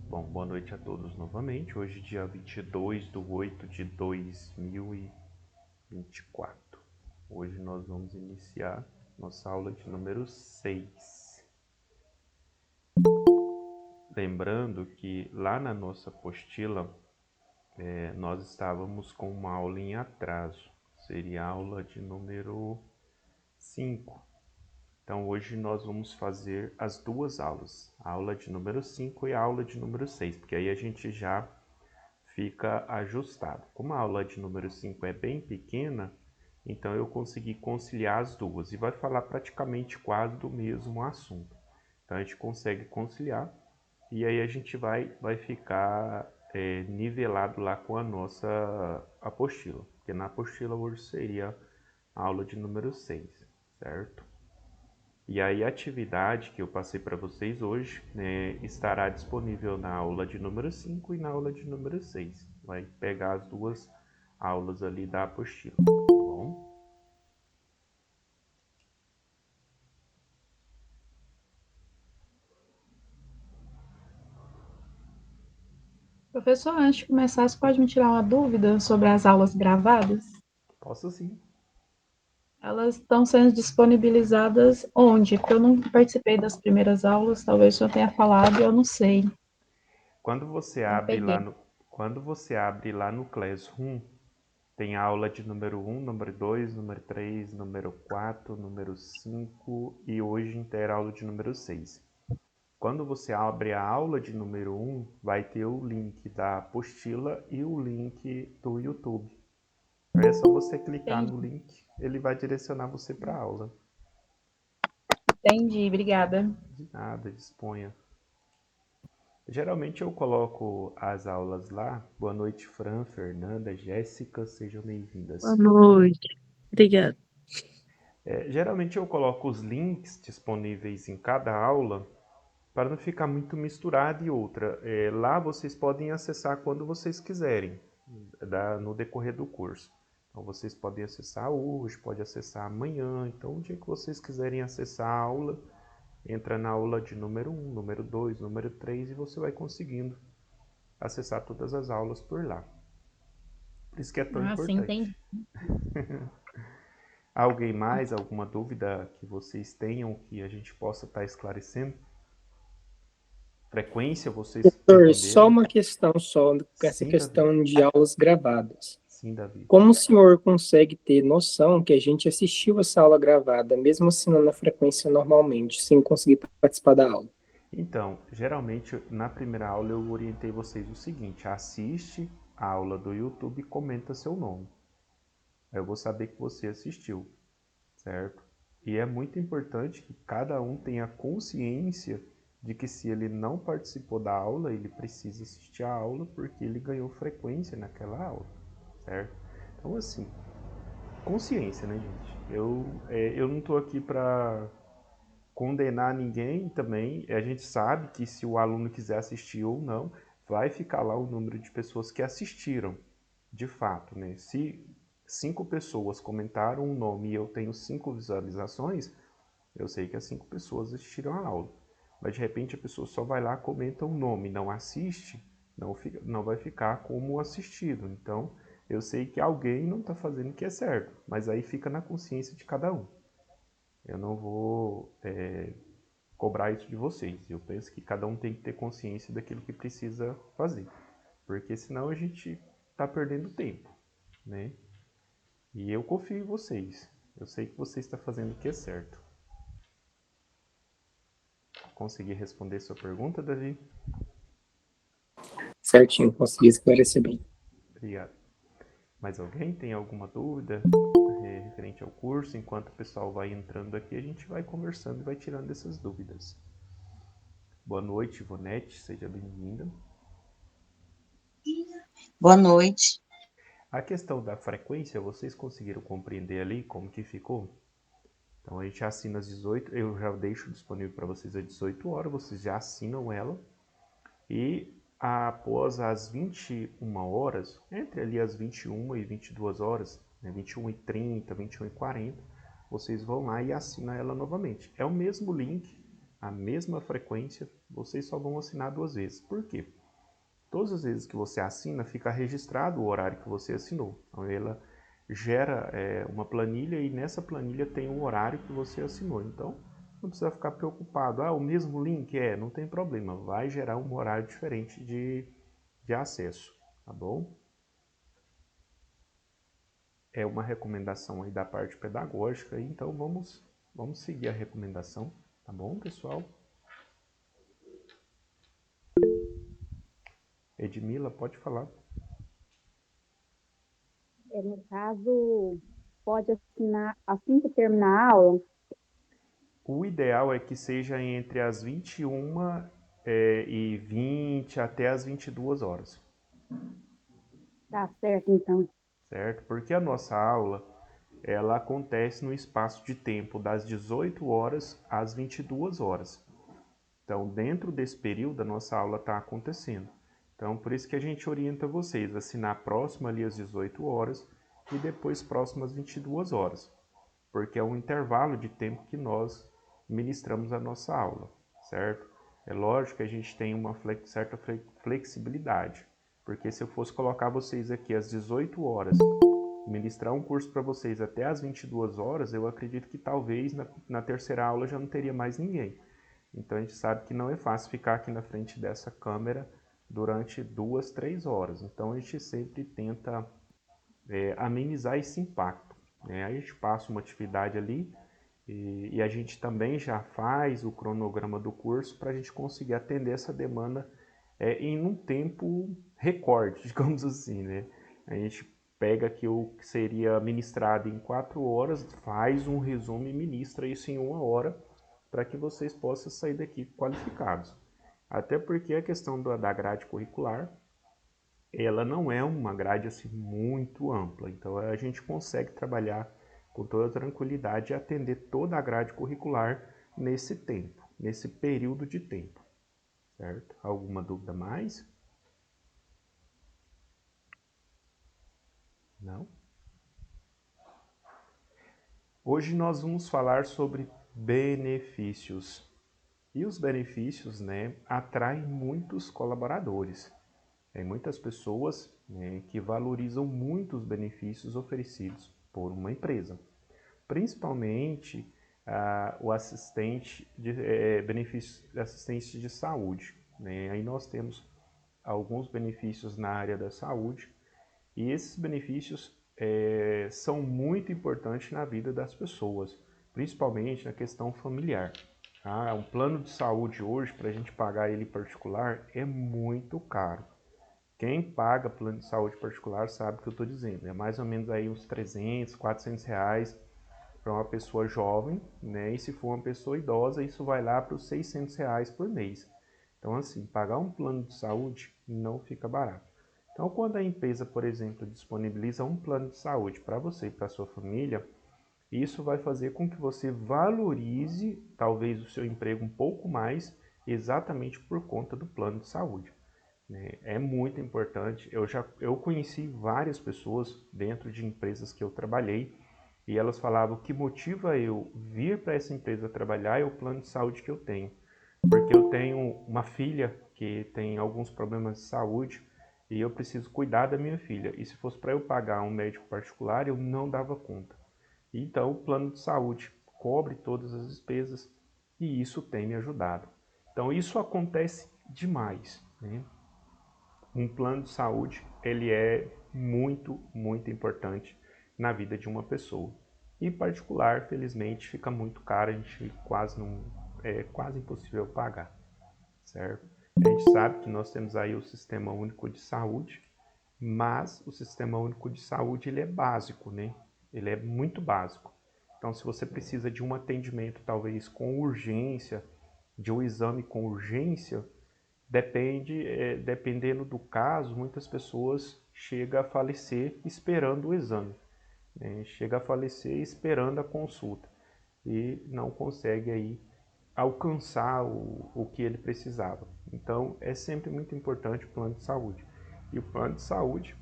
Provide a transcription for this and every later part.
Bom, boa noite a todos novamente. Hoje, dia 22/8/2024. Hoje nós vamos iniciar nossa aula de número 6. Lembrando que lá na nossa apostila, nós estávamos com uma aula em atraso. Seria a aula de número 5. Então, hoje nós vamos fazer as duas aulas, a aula de número 5 e a aula de número 6, porque aí a gente já fica ajustado. Como a aula de número 5 é bem pequena, então eu consegui conciliar as duas e vai falar praticamente quase do mesmo assunto. Então a gente consegue conciliar e aí a gente vai ficar nivelado lá com a nossa apostila, porque na apostila hoje seria a aula de número 6, certo? E aí a atividade que eu passei para vocês hoje, né, estará disponível na aula de número 5 e na aula de número 6. Vai pegar as duas aulas ali da apostila, tá bom? Professor, antes de começar, você pode me tirar uma dúvida sobre as aulas gravadas? Posso sim. Elas estão sendo disponibilizadas onde? Porque eu não participei das primeiras aulas, talvez o senhor tenha falado e eu não sei, Quando você não abre peguei. lá no Classroom, tem a aula de número 1, número 2, número 3, número 4, número 5 e hoje inteira a aula de número 6. Quando você abre a aula de número 1, vai ter o link da apostila e o link do YouTube. Aí é só você clicar no Entendi, link, ele vai direcionar você para a aula. entendi, obrigada. De nada, disponha. Geralmente eu coloco as aulas lá. Boa noite, Fran, Fernanda, Jéssica, sejam Boa bem-vindas. noite. Obrigada. Geralmente eu coloco os links disponíveis em cada aula para não ficar muito misturado e outra. Lá vocês podem acessar quando vocês quiserem, no decorrer do curso. Então vocês podem acessar hoje, pode acessar amanhã. Então o dia que vocês quiserem acessar a aula, entra na aula de número 1, número 2, número 3 e você vai conseguindo acessar todas as aulas por lá. Por isso que é tão Ah, sim, entendi. importante. Alguém mais, alguma dúvida que vocês tenham que a gente possa estar esclarecendo? Frequência, vocês Professor, só entenderam? uma questão só, com essa Sim, Davi. questão de aulas gravadas. Sim, Davi. Como o senhor consegue ter noção que a gente assistiu essa aula gravada, mesmo assinando a frequência normalmente, sem conseguir participar da aula? Então, geralmente na primeira aula eu orientei vocês o seguinte: assiste a aula do YouTube e comenta seu nome. Aí eu vou saber que você assistiu, certo? E é muito importante que cada um tenha consciência de que se ele não participou da aula, ele precisa assistir a aula porque ele ganhou frequência naquela aula, certo? Então, assim, consciência, né, gente? Eu não estou aqui para condenar ninguém também. A gente sabe que se o aluno quiser assistir ou não, vai ficar lá o número de pessoas que assistiram, de fato, né? Se 5 pessoas comentaram um nome e eu tenho 5 visualizações, eu sei que as 5 pessoas assistiram a aula. Mas de repente a pessoa só vai lá, comenta um nome, não assiste, não vai ficar como assistido. Então, eu sei que alguém não está fazendo o que é certo, mas aí fica na consciência de cada um. Eu não vou cobrar isso de vocês. Eu penso que cada um tem que ter consciência daquilo que precisa fazer, porque senão a gente está perdendo tempo, né? E eu confio em vocês. Eu sei que você está fazendo o que é certo. Consegui responder sua pergunta, Davi? Certinho, consegui esclarecer bem. Obrigado. Mais alguém tem alguma dúvida referente ao curso? Enquanto o pessoal vai entrando aqui, a gente vai conversando e vai tirando essas dúvidas. Boa noite, Ivonete, seja bem-vinda. Boa noite. A questão da frequência, vocês conseguiram compreender ali como que ficou? Então a gente assina às 18, eu já deixo disponível para vocês às 18 horas, vocês já assinam ela. E após as 21 horas, entre ali as 21 e 22 horas, né, 21h30, 21h40, vocês vão lá e assinam ela novamente. É o mesmo link a mesma frequência, vocês só vão assinar 2 vezes. Por quê? Todas as vezes que você assina, fica registrado o horário que você assinou. Então, ela gera uma planilha e nessa planilha tem o horário que você assinou. Então, não precisa ficar preocupado. O mesmo link? Não tem problema. Vai gerar um horário diferente de acesso, tá bom? É uma recomendação aí da parte pedagógica, então vamos seguir a recomendação, tá bom, pessoal? Edmila, pode falar. No caso, pode assinar assim que terminar a aula? O ideal é que seja entre as 21h20 até as 22 horas. Tá certo, então. Certo? Porque a nossa aula, ela acontece no espaço de tempo das 18 horas às 22 horas. Então, dentro desse período, a nossa aula está acontecendo. Então, por isso que a gente orienta vocês a assinar próximo ali às 18 horas e depois próximo às 22 horas. Porque é um intervalo de tempo que nós ministramos a nossa aula, certo? É lógico que a gente tem uma certa flexibilidade, porque se eu fosse colocar vocês aqui às 18 horas, ministrar um curso para vocês até às 22 horas, eu acredito que talvez na terceira aula já não teria mais ninguém. Então a gente sabe que não é fácil ficar aqui na frente dessa câmera durante 2, 3 horas. Então a gente sempre tenta amenizar esse impacto. Aí a gente passa uma atividade ali e a gente também já faz o cronograma do curso para a gente conseguir atender essa demanda em um tempo recorde, digamos assim, né? A gente pega aqui o que seria ministrado em 4 horas, faz um resumo e ministra isso em 1 hora para que vocês possam sair daqui qualificados. Até porque a questão da grade curricular, ela não é uma grade assim muito ampla, então a gente consegue trabalhar com toda tranquilidade e atender toda a grade curricular nesse tempo, nesse período de tempo, certo? Alguma dúvida mais? Não? Hoje nós vamos falar sobre benefícios. E os benefícios, né, atraem muitos colaboradores. Tem muitas pessoas, né, que valorizam muito os benefícios oferecidos por uma empresa. Principalmente o assistente de benefícios de assistência de saúde, né? Aí nós temos alguns benefícios na área da saúde e esses benefícios são muito importantes na vida das pessoas, principalmente na questão familiar. Um plano de saúde hoje, para a gente pagar ele particular, é muito caro. Quem paga plano de saúde particular sabe o que eu estou dizendo. É mais ou menos aí uns 300, 400 reais para uma pessoa jovem, né? E se for uma pessoa idosa, isso vai lá para os 600 reais por mês. Então, assim, pagar um plano de saúde não fica barato. Então, quando a empresa, por exemplo, disponibiliza um plano de saúde para você e para sua família, isso vai fazer com que você valorize talvez o seu emprego um pouco mais, exatamente por conta do plano de saúde. É muito importante. Eu conheci várias pessoas dentro de empresas que eu trabalhei e elas falavam que motiva eu vir para essa empresa trabalhar é o plano de saúde que eu tenho. Porque eu tenho uma filha que tem alguns problemas de saúde e eu preciso cuidar da minha filha. E se fosse para eu pagar um médico particular, eu não dava conta. Então, o plano de saúde cobre todas as despesas e isso tem me ajudado. Então, isso acontece demais, né? Um plano de saúde, ele é muito, muito importante na vida de uma pessoa. Em particular, felizmente, fica muito caro, a gente é quase impossível pagar, certo? A gente sabe que nós temos aí o Sistema Único de Saúde, mas o Sistema Único de Saúde, ele é básico, né? Ele é muito básico. Então, se você precisa de um atendimento, talvez com urgência, de um exame com urgência, dependendo do caso, muitas pessoas chegam a falecer esperando o exame, né? Chega a falecer esperando a consulta e não consegue aí alcançar o que ele precisava. Então, é sempre muito importante o plano de saúde. E o plano de saúde,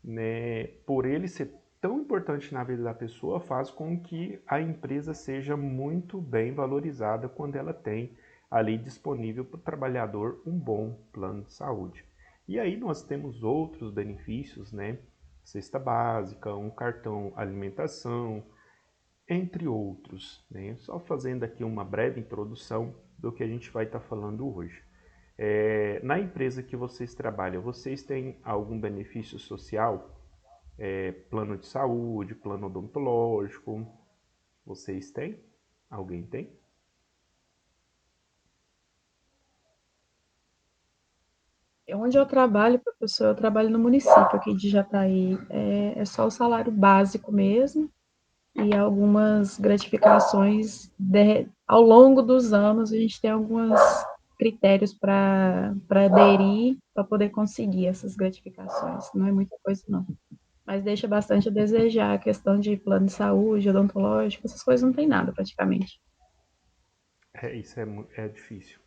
né, por ele ser tão importante na vida da pessoa, faz com que a empresa seja muito bem valorizada quando ela tem ali disponível para o trabalhador um bom plano de saúde. E aí nós temos outros benefícios, né? Cesta básica, um cartão alimentação, entre outros, né? Só fazendo aqui uma breve introdução do que a gente vai estar falando hoje. Na empresa que vocês trabalham, vocês têm algum benefício social? Plano de saúde, plano odontológico? Vocês têm? Alguém tem? Onde eu trabalho, professor, eu trabalho no município aqui de Jataí. É só o salário básico mesmo e algumas gratificações ao longo dos anos. A gente tem alguns critérios para aderir, para poder conseguir essas gratificações. Não é muita coisa, não. Mas deixa bastante a desejar a questão de plano de saúde, odontológico, essas coisas não tem nada praticamente. Isso é difícil,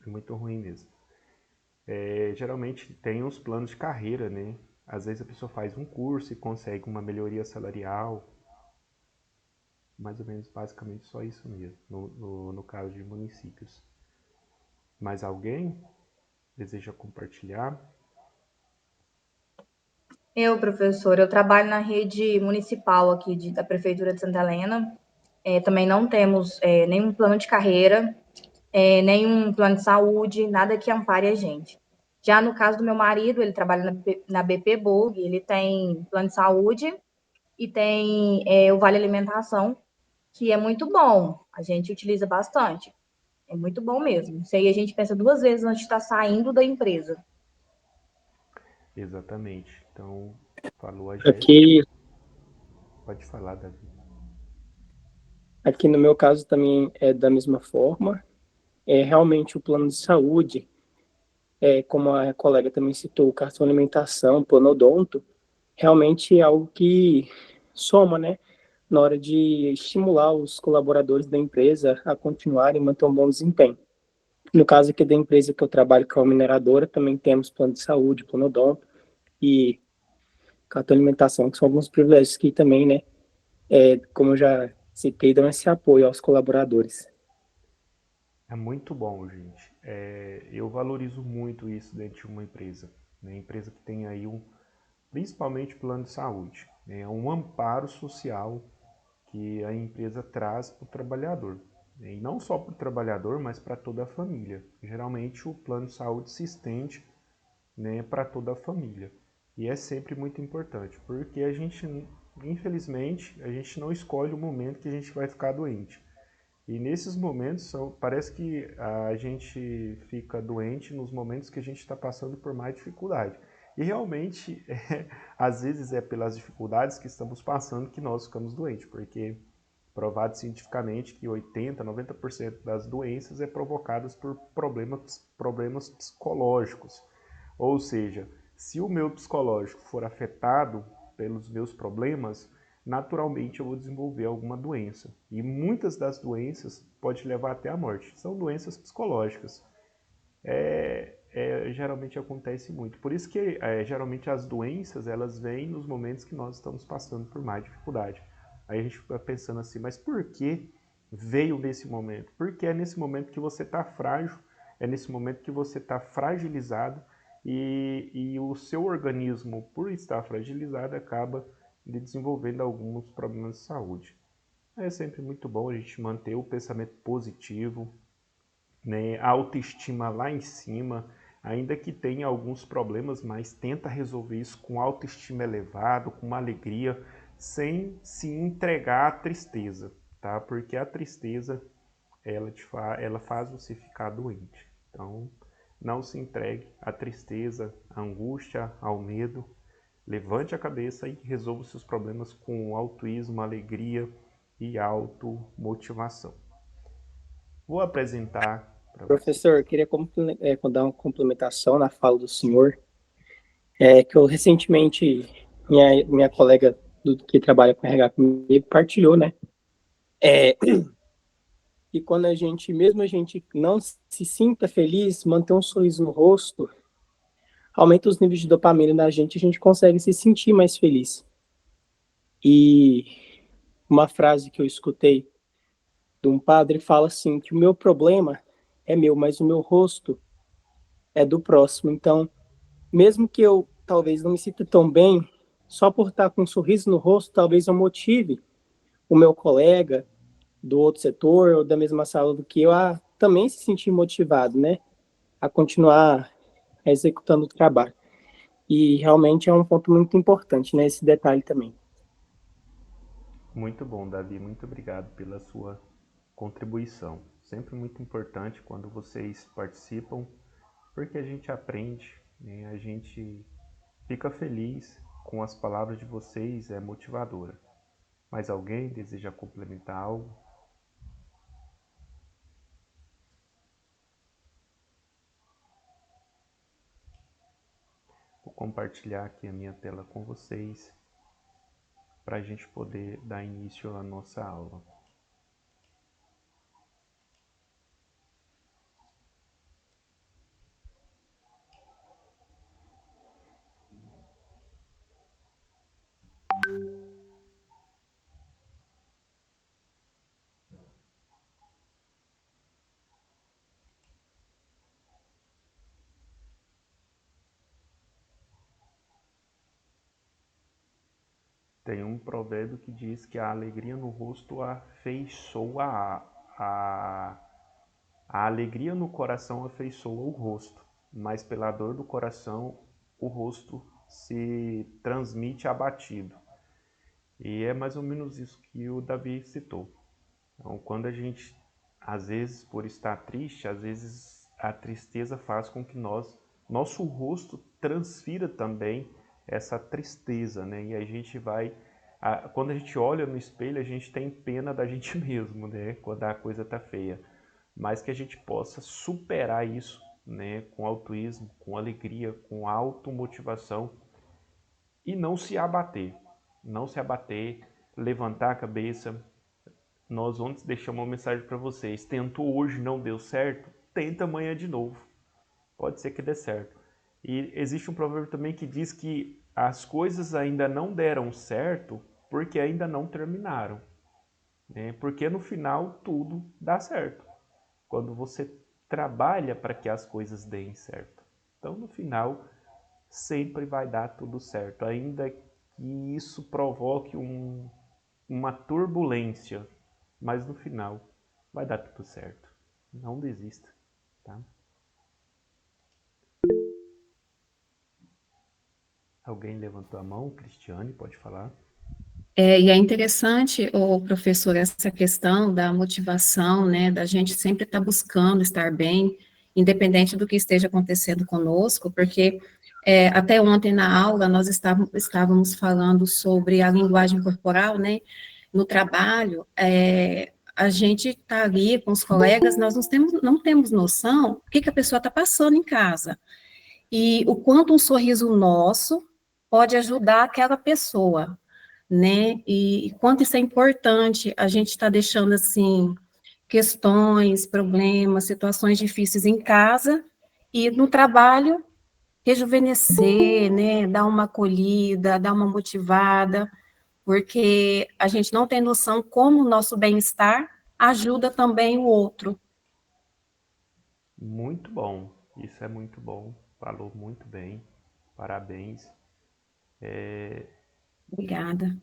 é muito ruim mesmo. Geralmente tem os planos de carreira, né? Às vezes a pessoa faz um curso e consegue uma melhoria salarial, mais ou menos basicamente só isso mesmo, no caso de municípios. Mais alguém deseja compartilhar? Professor, eu trabalho na rede municipal aqui da Prefeitura de Santa Helena. Também não temos nenhum plano de carreira, nenhum plano de saúde, nada que ampare a gente. Já no caso do meu marido, ele trabalha na BP Borg, ele tem plano de saúde e tem o Vale Alimentação, que é muito bom, a gente utiliza bastante. É muito bom mesmo. Isso aí a gente pensa duas vezes antes de estar saindo da empresa. Exatamente. Então, falou a Jéssica. Aqui, Pode falar, Davi. aqui no meu caso também é da mesma forma. Realmente o plano de saúde, como a colega também citou, o cartão alimentação, plano odonto, realmente é algo que soma, né, na hora de estimular os colaboradores da empresa a continuarem e manter um bom desempenho. No caso aqui da empresa que eu trabalho, que é uma mineradora, também temos plano de saúde, plano odonto e cartão alimentação, que são alguns privilégios que também, né, como eu já citei, dão esse apoio aos colaboradores. É muito bom, gente. Eu valorizo muito isso dentro de uma empresa. Né? Empresa que tem aí principalmente plano de saúde. É um amparo social que a empresa traz para o trabalhador. E não só para o trabalhador, mas para toda a família. Geralmente o plano de saúde se estende, né, para toda a família. E é sempre muito importante, porque a gente, infelizmente, a gente não escolhe o momento que a gente vai ficar doente. E nesses momentos, parece que a gente fica doente nos momentos que a gente está passando por mais dificuldade. E realmente, às vezes é pelas dificuldades que estamos passando que nós ficamos doentes, porque provado cientificamente que 80, 90% das doenças é provocadas por problemas psicológicos. Ou seja, se o meu psicológico for afetado pelos meus problemas, naturalmente eu vou desenvolver alguma doença. E muitas das doenças podem levar até a morte. São doenças psicológicas. Geralmente acontece muito. Por isso que geralmente as doenças elas vêm nos momentos que nós estamos passando por mais dificuldade. Aí a gente fica pensando assim, mas por que veio nesse momento? Porque é nesse momento que você está frágil, é nesse momento que você está fragilizado e o seu organismo, por estar fragilizado, acaba desenvolvendo alguns problemas de saúde. É sempre muito bom a gente manter o pensamento positivo, né, a autoestima lá em cima, ainda que tenha alguns problemas, mas tenta resolver isso com autoestima elevado, com uma alegria, sem se entregar à tristeza, tá? Porque a tristeza, ela faz você ficar doente. Então, não se entregue à tristeza, à angústia, ao medo. Levante a cabeça e resolva os seus problemas com altruísmo, alegria e automotivação. Vou apresentar para vocês. Professor, eu queria dar uma complementação na fala do senhor, que eu recentemente, minha colega que trabalha com RH comigo partilhou, né? E quando mesmo a gente não se sinta feliz, manter um sorriso no rosto, aumenta os níveis de dopamina na gente, a gente consegue se sentir mais feliz. E uma frase que eu escutei de um padre fala assim, que o meu problema é meu, mas o meu rosto é do próximo. Então, mesmo que eu talvez não me sinta tão bem, só por estar com um sorriso no rosto, talvez eu motive o meu colega do outro setor ou da mesma sala do que eu a também se sentir motivado, né? A continuar executando o trabalho. E realmente é um ponto muito importante, né? Esse detalhe também. Muito bom, Davi. Muito obrigado pela sua contribuição. Sempre muito importante quando vocês participam, porque a gente aprende, né? A gente fica feliz com as palavras de vocês, é motivadora. Mais alguém deseja complementar algo? Vou compartilhar aqui a minha tela com vocês para a gente poder dar início à nossa aula. Tem um provérbio que diz que a alegria no rosto afeiçoa a alegria no coração afeiçoa o rosto, mas pela dor do coração o rosto se transmite abatido. E é mais ou menos isso que o Davi citou. Então, quando a gente, às vezes, por estar triste, às vezes a tristeza faz com que nosso rosto transfira também essa tristeza, né? E a gente vai, quando a gente olha no espelho, a gente tem pena da gente mesmo, né? Quando a coisa tá feia. Mas que a gente possa superar isso, né? Com altruísmo, com alegria, com automotivação e não se abater. Não se abater, levantar a cabeça. Nós ontem deixamos uma mensagem para vocês. Tentou hoje, não deu certo? Tenta amanhã de novo. Pode ser que dê certo. E existe um provérbio também que diz que as coisas ainda não deram certo porque ainda não terminaram, né? Porque no final tudo dá certo. Quando você trabalha para que as coisas deem certo. Então no final sempre vai dar tudo certo, ainda que isso provoque uma turbulência, mas no final vai dar tudo certo. Não desista, tá? Alguém levantou a mão? Cristiane, pode falar. E é interessante, professor, essa questão da motivação, né, da gente sempre estar buscando estar bem, independente do que esteja acontecendo conosco, porque até ontem na aula nós estávamos falando sobre a linguagem corporal, né, no trabalho, a gente está ali com os colegas, nós não temos noção do que a pessoa está passando em casa, e o quanto um sorriso nosso pode ajudar aquela pessoa, né? E quanto isso é importante, a gente está deixando, assim, questões, problemas, situações difíceis em casa e no trabalho rejuvenescer, né? Dar uma acolhida, dar uma motivada, porque a gente não tem noção como o nosso bem-estar ajuda também o outro. Muito bom, isso é muito bom, falou muito bem, parabéns. Obrigada.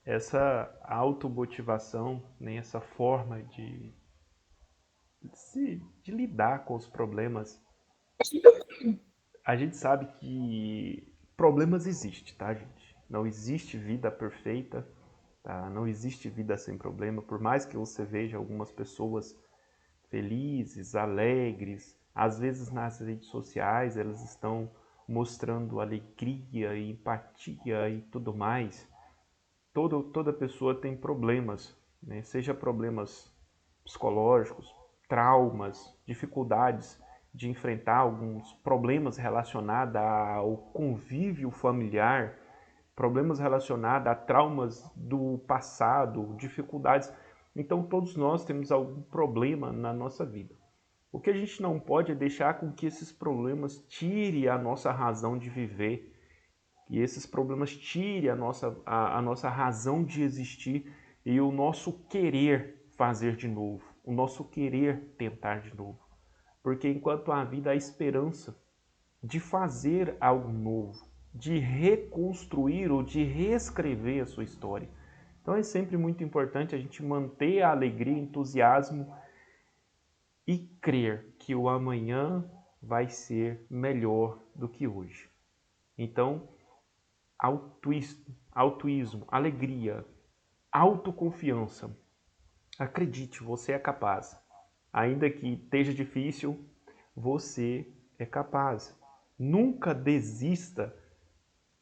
Essa automotivação, né, essa forma de lidar com os problemas, a gente sabe que problemas existem, tá, gente? Não existe vida perfeita, tá? Não existe vida sem problema, por mais que você veja algumas pessoas felizes, alegres, às vezes nas redes sociais elas estão mostrando alegria e empatia e tudo mais. Toda pessoa tem problemas, né? Seja problemas psicológicos, traumas, dificuldades de enfrentar alguns problemas relacionados ao convívio familiar, problemas relacionados a traumas do passado, dificuldades. Então todos nós temos algum problema na nossa vida. O que a gente não pode é deixar com que esses problemas tirem a nossa razão de viver, que esses problemas tirem a nossa razão de existir e o nosso querer fazer de novo, o nosso querer tentar de novo. Porque enquanto há vida, há esperança de fazer algo novo, de reconstruir ou de reescrever a sua história. Então é sempre muito importante a gente manter a alegria, entusiasmo e crer que o amanhã vai ser melhor do que hoje. Então, altruísmo, alegria, autoconfiança. Acredite, você é capaz. Ainda que esteja difícil, você é capaz. Nunca desista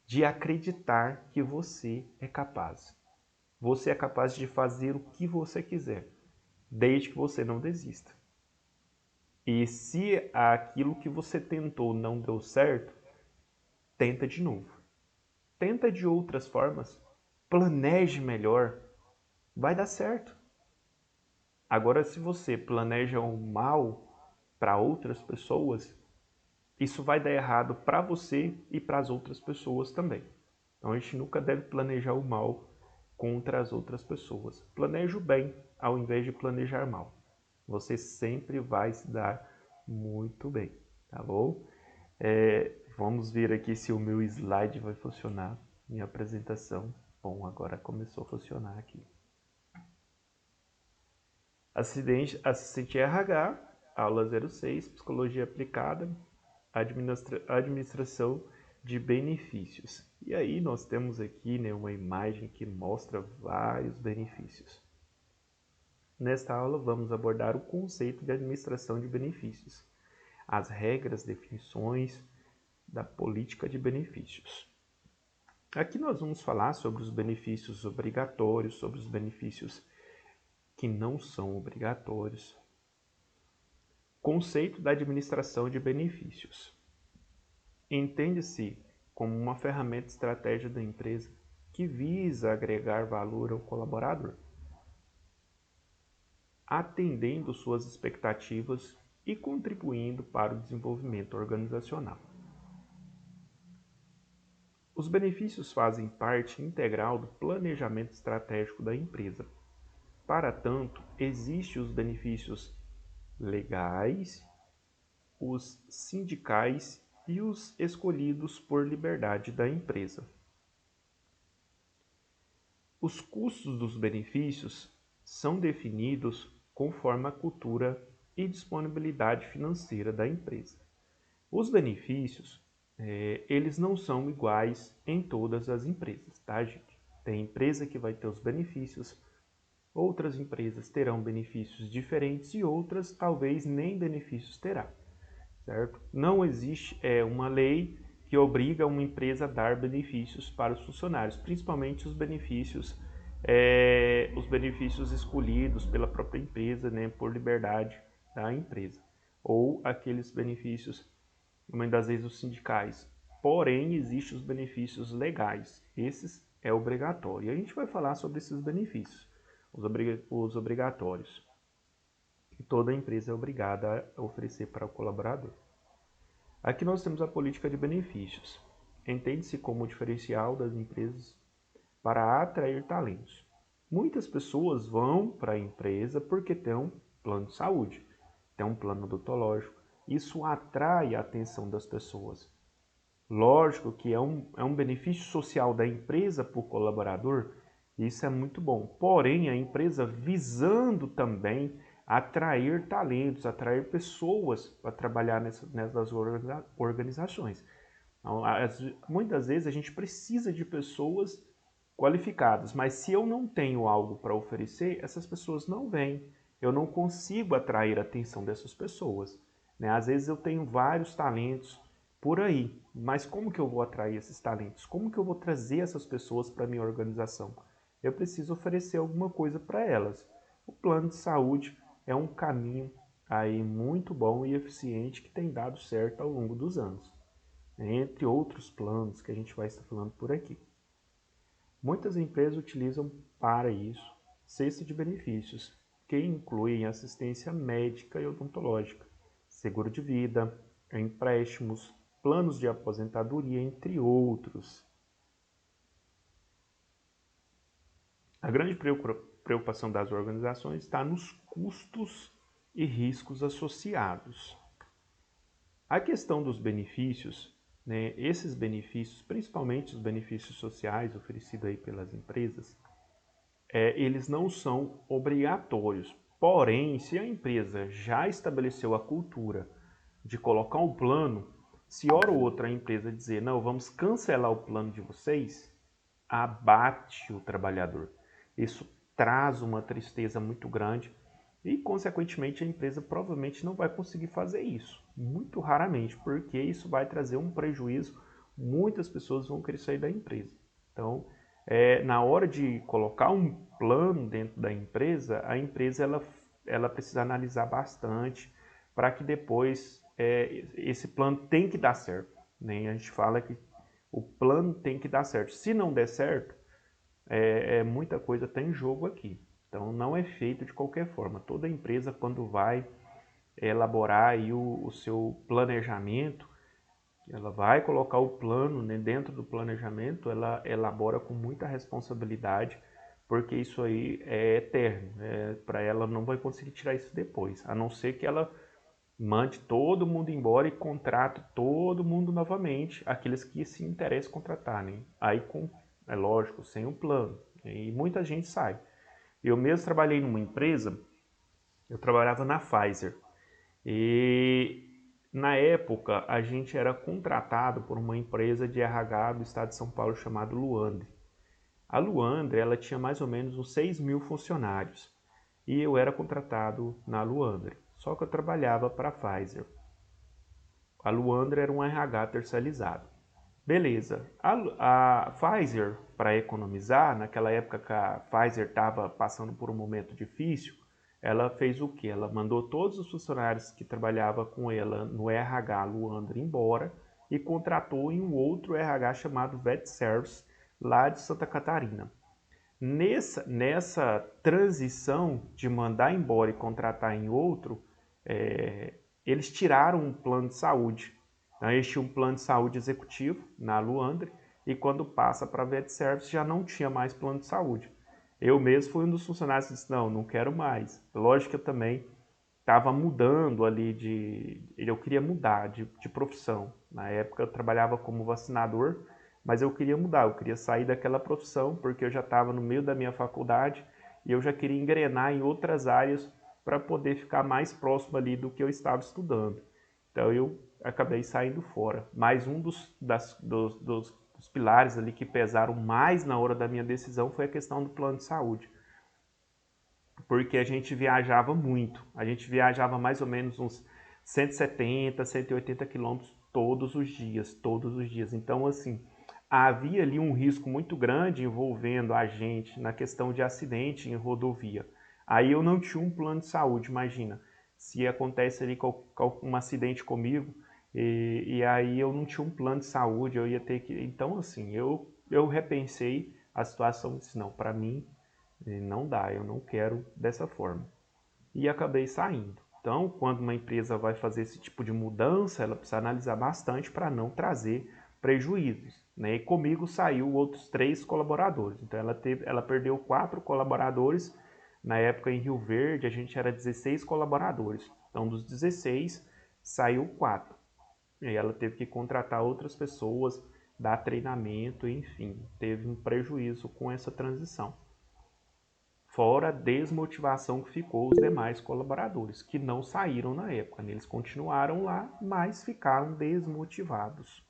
de acreditar que você é capaz. Você é capaz de fazer o que você quiser, desde que você não desista. E se aquilo que você tentou não deu certo, tenta de novo. Tenta de outras formas. Planeje melhor. Vai dar certo. Agora, se você planeja o mal para outras pessoas, isso vai dar errado para você e para as outras pessoas também. Então a gente nunca deve planejar o mal contra as outras pessoas. Planeje o bem ao invés de planejar mal. Você sempre vai se dar muito bem, tá bom? Vamos ver aqui se o meu slide vai funcionar. Minha apresentação. Bom, agora começou a funcionar aqui. Assistente RH, aula 06, Psicologia Aplicada, Administração de Benefícios. E aí nós temos aqui, né, uma imagem que mostra vários benefícios. Nesta aula vamos abordar o conceito de administração de benefícios, as regras, definições da política de benefícios. Aqui nós vamos falar sobre os benefícios obrigatórios, sobre os benefícios que não são obrigatórios. Conceito da administração de benefícios. Entende-se como uma ferramenta estratégica da empresa que visa agregar valor ao colaborador, atendendo suas expectativas e contribuindo para o desenvolvimento organizacional. Os benefícios fazem parte integral do planejamento estratégico da empresa. Para tanto, existem os benefícios legais, os sindicais e os escolhidos por liberdade da empresa. Os custos dos benefícios são definidos conforme a cultura e disponibilidade financeira da empresa. Os benefícios, eles não são iguais em todas as empresas, tá, gente? Tem empresa que vai ter os benefícios, outras empresas terão benefícios diferentes e outras talvez nem benefícios terá, certo? Não existe uma lei que obriga uma empresa a dar benefícios para os funcionários, principalmente os benefícios escolhidos pela própria empresa, né, por liberdade da empresa, ou aqueles benefícios, muitas vezes os sindicais. Porém, existem os benefícios legais, esses é obrigatório. E a gente vai falar sobre esses benefícios, os obrigatórios, que toda empresa é obrigada a oferecer para o colaborador. Aqui nós temos a política de benefícios. Entende-se como o diferencial das empresas para atrair talentos. Muitas pessoas vão para a empresa porque tem um plano de saúde, tem um plano odontológico. Isso atrai a atenção das pessoas. Lógico que é um benefício social da empresa para o colaborador, isso é muito bom. Porém, a empresa visando também atrair talentos, atrair pessoas para trabalhar nessas organizações. Então, muitas vezes a gente precisa de pessoas qualificadas, mas se eu não tenho algo para oferecer, essas pessoas não vêm. Eu não consigo atrair a atenção dessas pessoas, né? Às vezes eu tenho vários talentos por aí, mas como que eu vou atrair esses talentos? Como que eu vou trazer essas pessoas para a minha organização? Eu preciso oferecer alguma coisa para elas. O plano de saúde é um caminho aí muito bom e eficiente que tem dado certo ao longo dos anos, entre outros planos que a gente vai estar falando por aqui. Muitas empresas utilizam para isso cesta de benefícios, que incluem assistência médica e odontológica, seguro de vida, empréstimos, planos de aposentadoria, entre outros. A grande preocupação das organizações está nos custos e riscos associados. A questão dos benefícios, né, esses benefícios, principalmente os benefícios sociais oferecidos aí pelas empresas, eles não são obrigatórios. Porém, se a empresa já estabeleceu a cultura de colocar um plano, se hora ou outra a empresa dizer, não, vamos cancelar o plano de vocês, abate o trabalhador. Isso traz uma tristeza muito grande e, consequentemente, a empresa provavelmente não vai conseguir fazer isso. Muito raramente, porque isso vai trazer um prejuízo. Muitas pessoas vão querer sair da empresa. Então, na hora de colocar um plano dentro da empresa, a empresa ela precisa analisar bastante para que depois esse plano tem que dar certo. Né? A gente fala que o plano tem que dar certo. Se não der certo, muita coisa está em jogo aqui. Então, não é feito de qualquer forma. Toda empresa, quando vai elaborar aí o seu planejamento, ela vai colocar o plano, né, dentro do planejamento, ela elabora com muita responsabilidade, porque isso aí é eterno. Para ela não vai conseguir tirar isso depois, a não ser que ela mande todo mundo embora e contrate todo mundo novamente, aqueles que se interessam em contratar, né? Aí, é lógico, sem um plano. E muita gente sai. Eu mesmo trabalhei numa empresa, eu trabalhava na Pfizer. E na época a gente era contratado por uma empresa de RH do estado de São Paulo chamada Luandre. A Luandre, ela tinha mais ou menos uns 6.000 funcionários. E eu era contratado na Luandre. Só que eu trabalhava para a Pfizer. A Luandre era um RH terceirizado. Beleza. A Pfizer, para economizar, naquela época que a Pfizer estava passando por um momento difícil, ela fez o quê? Ela mandou todos os funcionários que trabalhavam com ela no RH Luandre embora e contratou em um outro RH chamado Vet Service, lá de Santa Catarina. Nessa transição de mandar embora e contratar em outro, eles tiraram um plano de saúde. Então, eles tinham um plano de saúde executivo na Luandre e quando passa para a Vet Service já não tinha mais plano de saúde. Eu mesmo fui um dos funcionários que disse, não quero mais. Lógico que eu também estava mudando ali eu queria mudar de profissão. Na época eu trabalhava como vacinador, mas eu queria mudar, eu queria sair daquela profissão, porque eu já estava no meio da minha faculdade e eu já queria engrenar em outras áreas para poder ficar mais próximo ali do que eu estava estudando. Então eu acabei saindo fora. Mais um dos pilares ali que pesaram mais na hora da minha decisão foi a questão do plano de saúde. Porque a gente viajava muito. A gente viajava mais ou menos uns 170, 180 quilômetros todos os dias. Então, assim, havia ali um risco muito grande envolvendo a gente na questão de acidente em rodovia. Aí eu não tinha um plano de saúde, imagina. Se acontece ali um acidente comigo, e aí eu não tinha um plano de saúde, eu ia ter que... Então, assim, eu repensei a situação e disse, não, para mim não dá, eu não quero dessa forma. E acabei saindo. Então, quando uma empresa vai fazer esse tipo de mudança, ela precisa analisar bastante para não trazer prejuízos. Né? E comigo saiu outros 3 colaboradores. Então, ela perdeu 4 colaboradores. Na época, em Rio Verde, a gente era 16 colaboradores. Então, dos 16, saiu 4. E ela teve que contratar outras pessoas, dar treinamento, enfim, teve um prejuízo com essa transição. Fora a desmotivação que ficou os demais colaboradores, que não saíram na época. Né? Eles continuaram lá, mas ficaram desmotivados.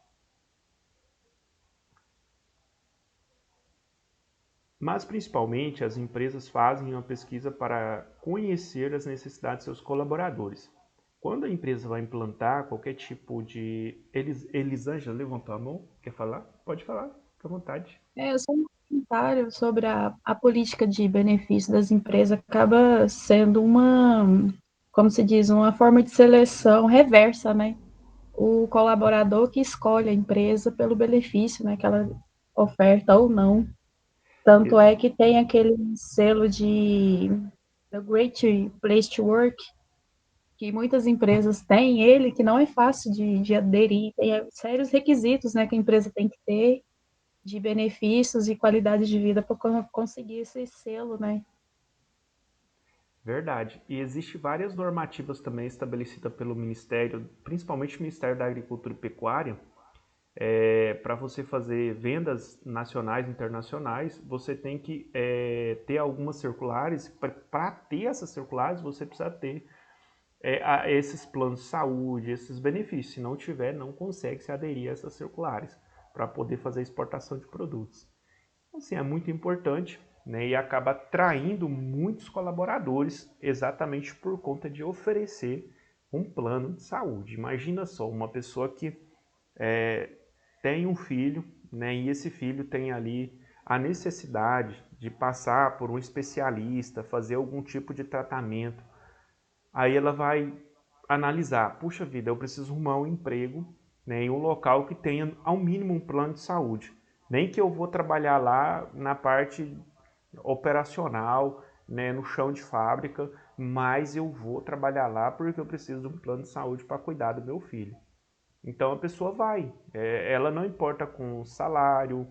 Mas, principalmente, as empresas fazem uma pesquisa para conhecer as necessidades de seus colaboradores. Quando a empresa vai implantar qualquer tipo de... Elisângela levantou a mão, quer falar? Pode falar, fica à vontade. Só um comentário sobre a política de benefício das empresas acaba sendo como se diz, uma forma de seleção reversa, né? O colaborador que escolhe a empresa pelo benefício, né, que ela oferta ou não. Tanto é que tem aquele selo de The Great Place to Work, que muitas empresas têm ele, que não é fácil de aderir, tem sérios requisitos, né, que a empresa tem que ter de benefícios e qualidade de vida para conseguir esse selo, né? Verdade. E existe várias normativas também estabelecidas pelo Ministério, principalmente o Ministério da Agricultura e Pecuária, para você fazer vendas nacionais e internacionais, você tem que ter algumas circulares. Para ter essas circulares, você precisa ter esses planos de saúde, esses benefícios. Se não tiver, não consegue se aderir a essas circulares para poder fazer exportação de produtos. Assim, é muito importante, né, e acaba atraindo muitos colaboradores exatamente por conta de oferecer um plano de saúde. Imagina só, uma pessoa que tem um filho, né, e esse filho tem ali a necessidade de passar por um especialista, fazer algum tipo de tratamento. Aí ela vai analisar, puxa vida, eu preciso arrumar um emprego, né, em um local que tenha ao mínimo um plano de saúde. Nem que eu vou trabalhar lá na parte operacional, né, no chão de fábrica, mas eu vou trabalhar lá porque eu preciso de um plano de saúde para cuidar do meu filho. Então a pessoa vai, ela não importa com salário,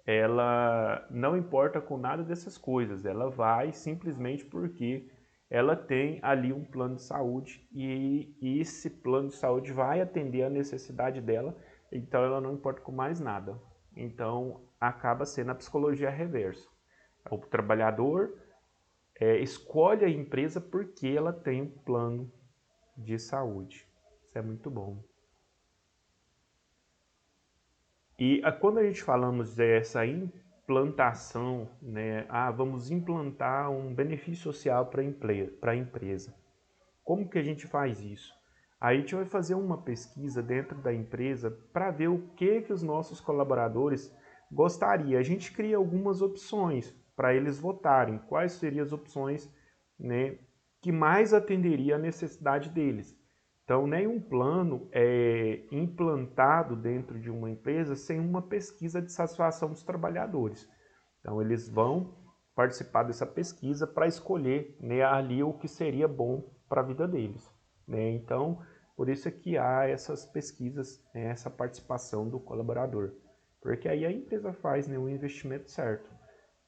ela não importa com nada dessas coisas, ela vai simplesmente porque ela tem ali um plano de saúde e esse plano de saúde vai atender a necessidade dela, então ela não importa com mais nada. Então acaba sendo a psicologia reversa. O trabalhador escolhe a empresa porque ela tem um plano de saúde. Isso é muito bom. E quando a gente falamos dessa implantação, né, vamos implantar um benefício social para a empresa. Como que a gente faz isso? Aí a gente vai fazer uma pesquisa dentro da empresa para ver o que os nossos colaboradores gostariam. A gente cria algumas opções para eles votarem. Quais seriam as opções, né, que mais atenderia a necessidade deles? Então, nenhum plano é implantado dentro de uma empresa sem uma pesquisa de satisfação dos trabalhadores. Então, eles vão participar dessa pesquisa para escolher, né, ali o que seria bom para a vida deles, né? Então, por isso é que há essas pesquisas, né, essa participação do colaborador. Porque aí a empresa faz, né, o investimento certo,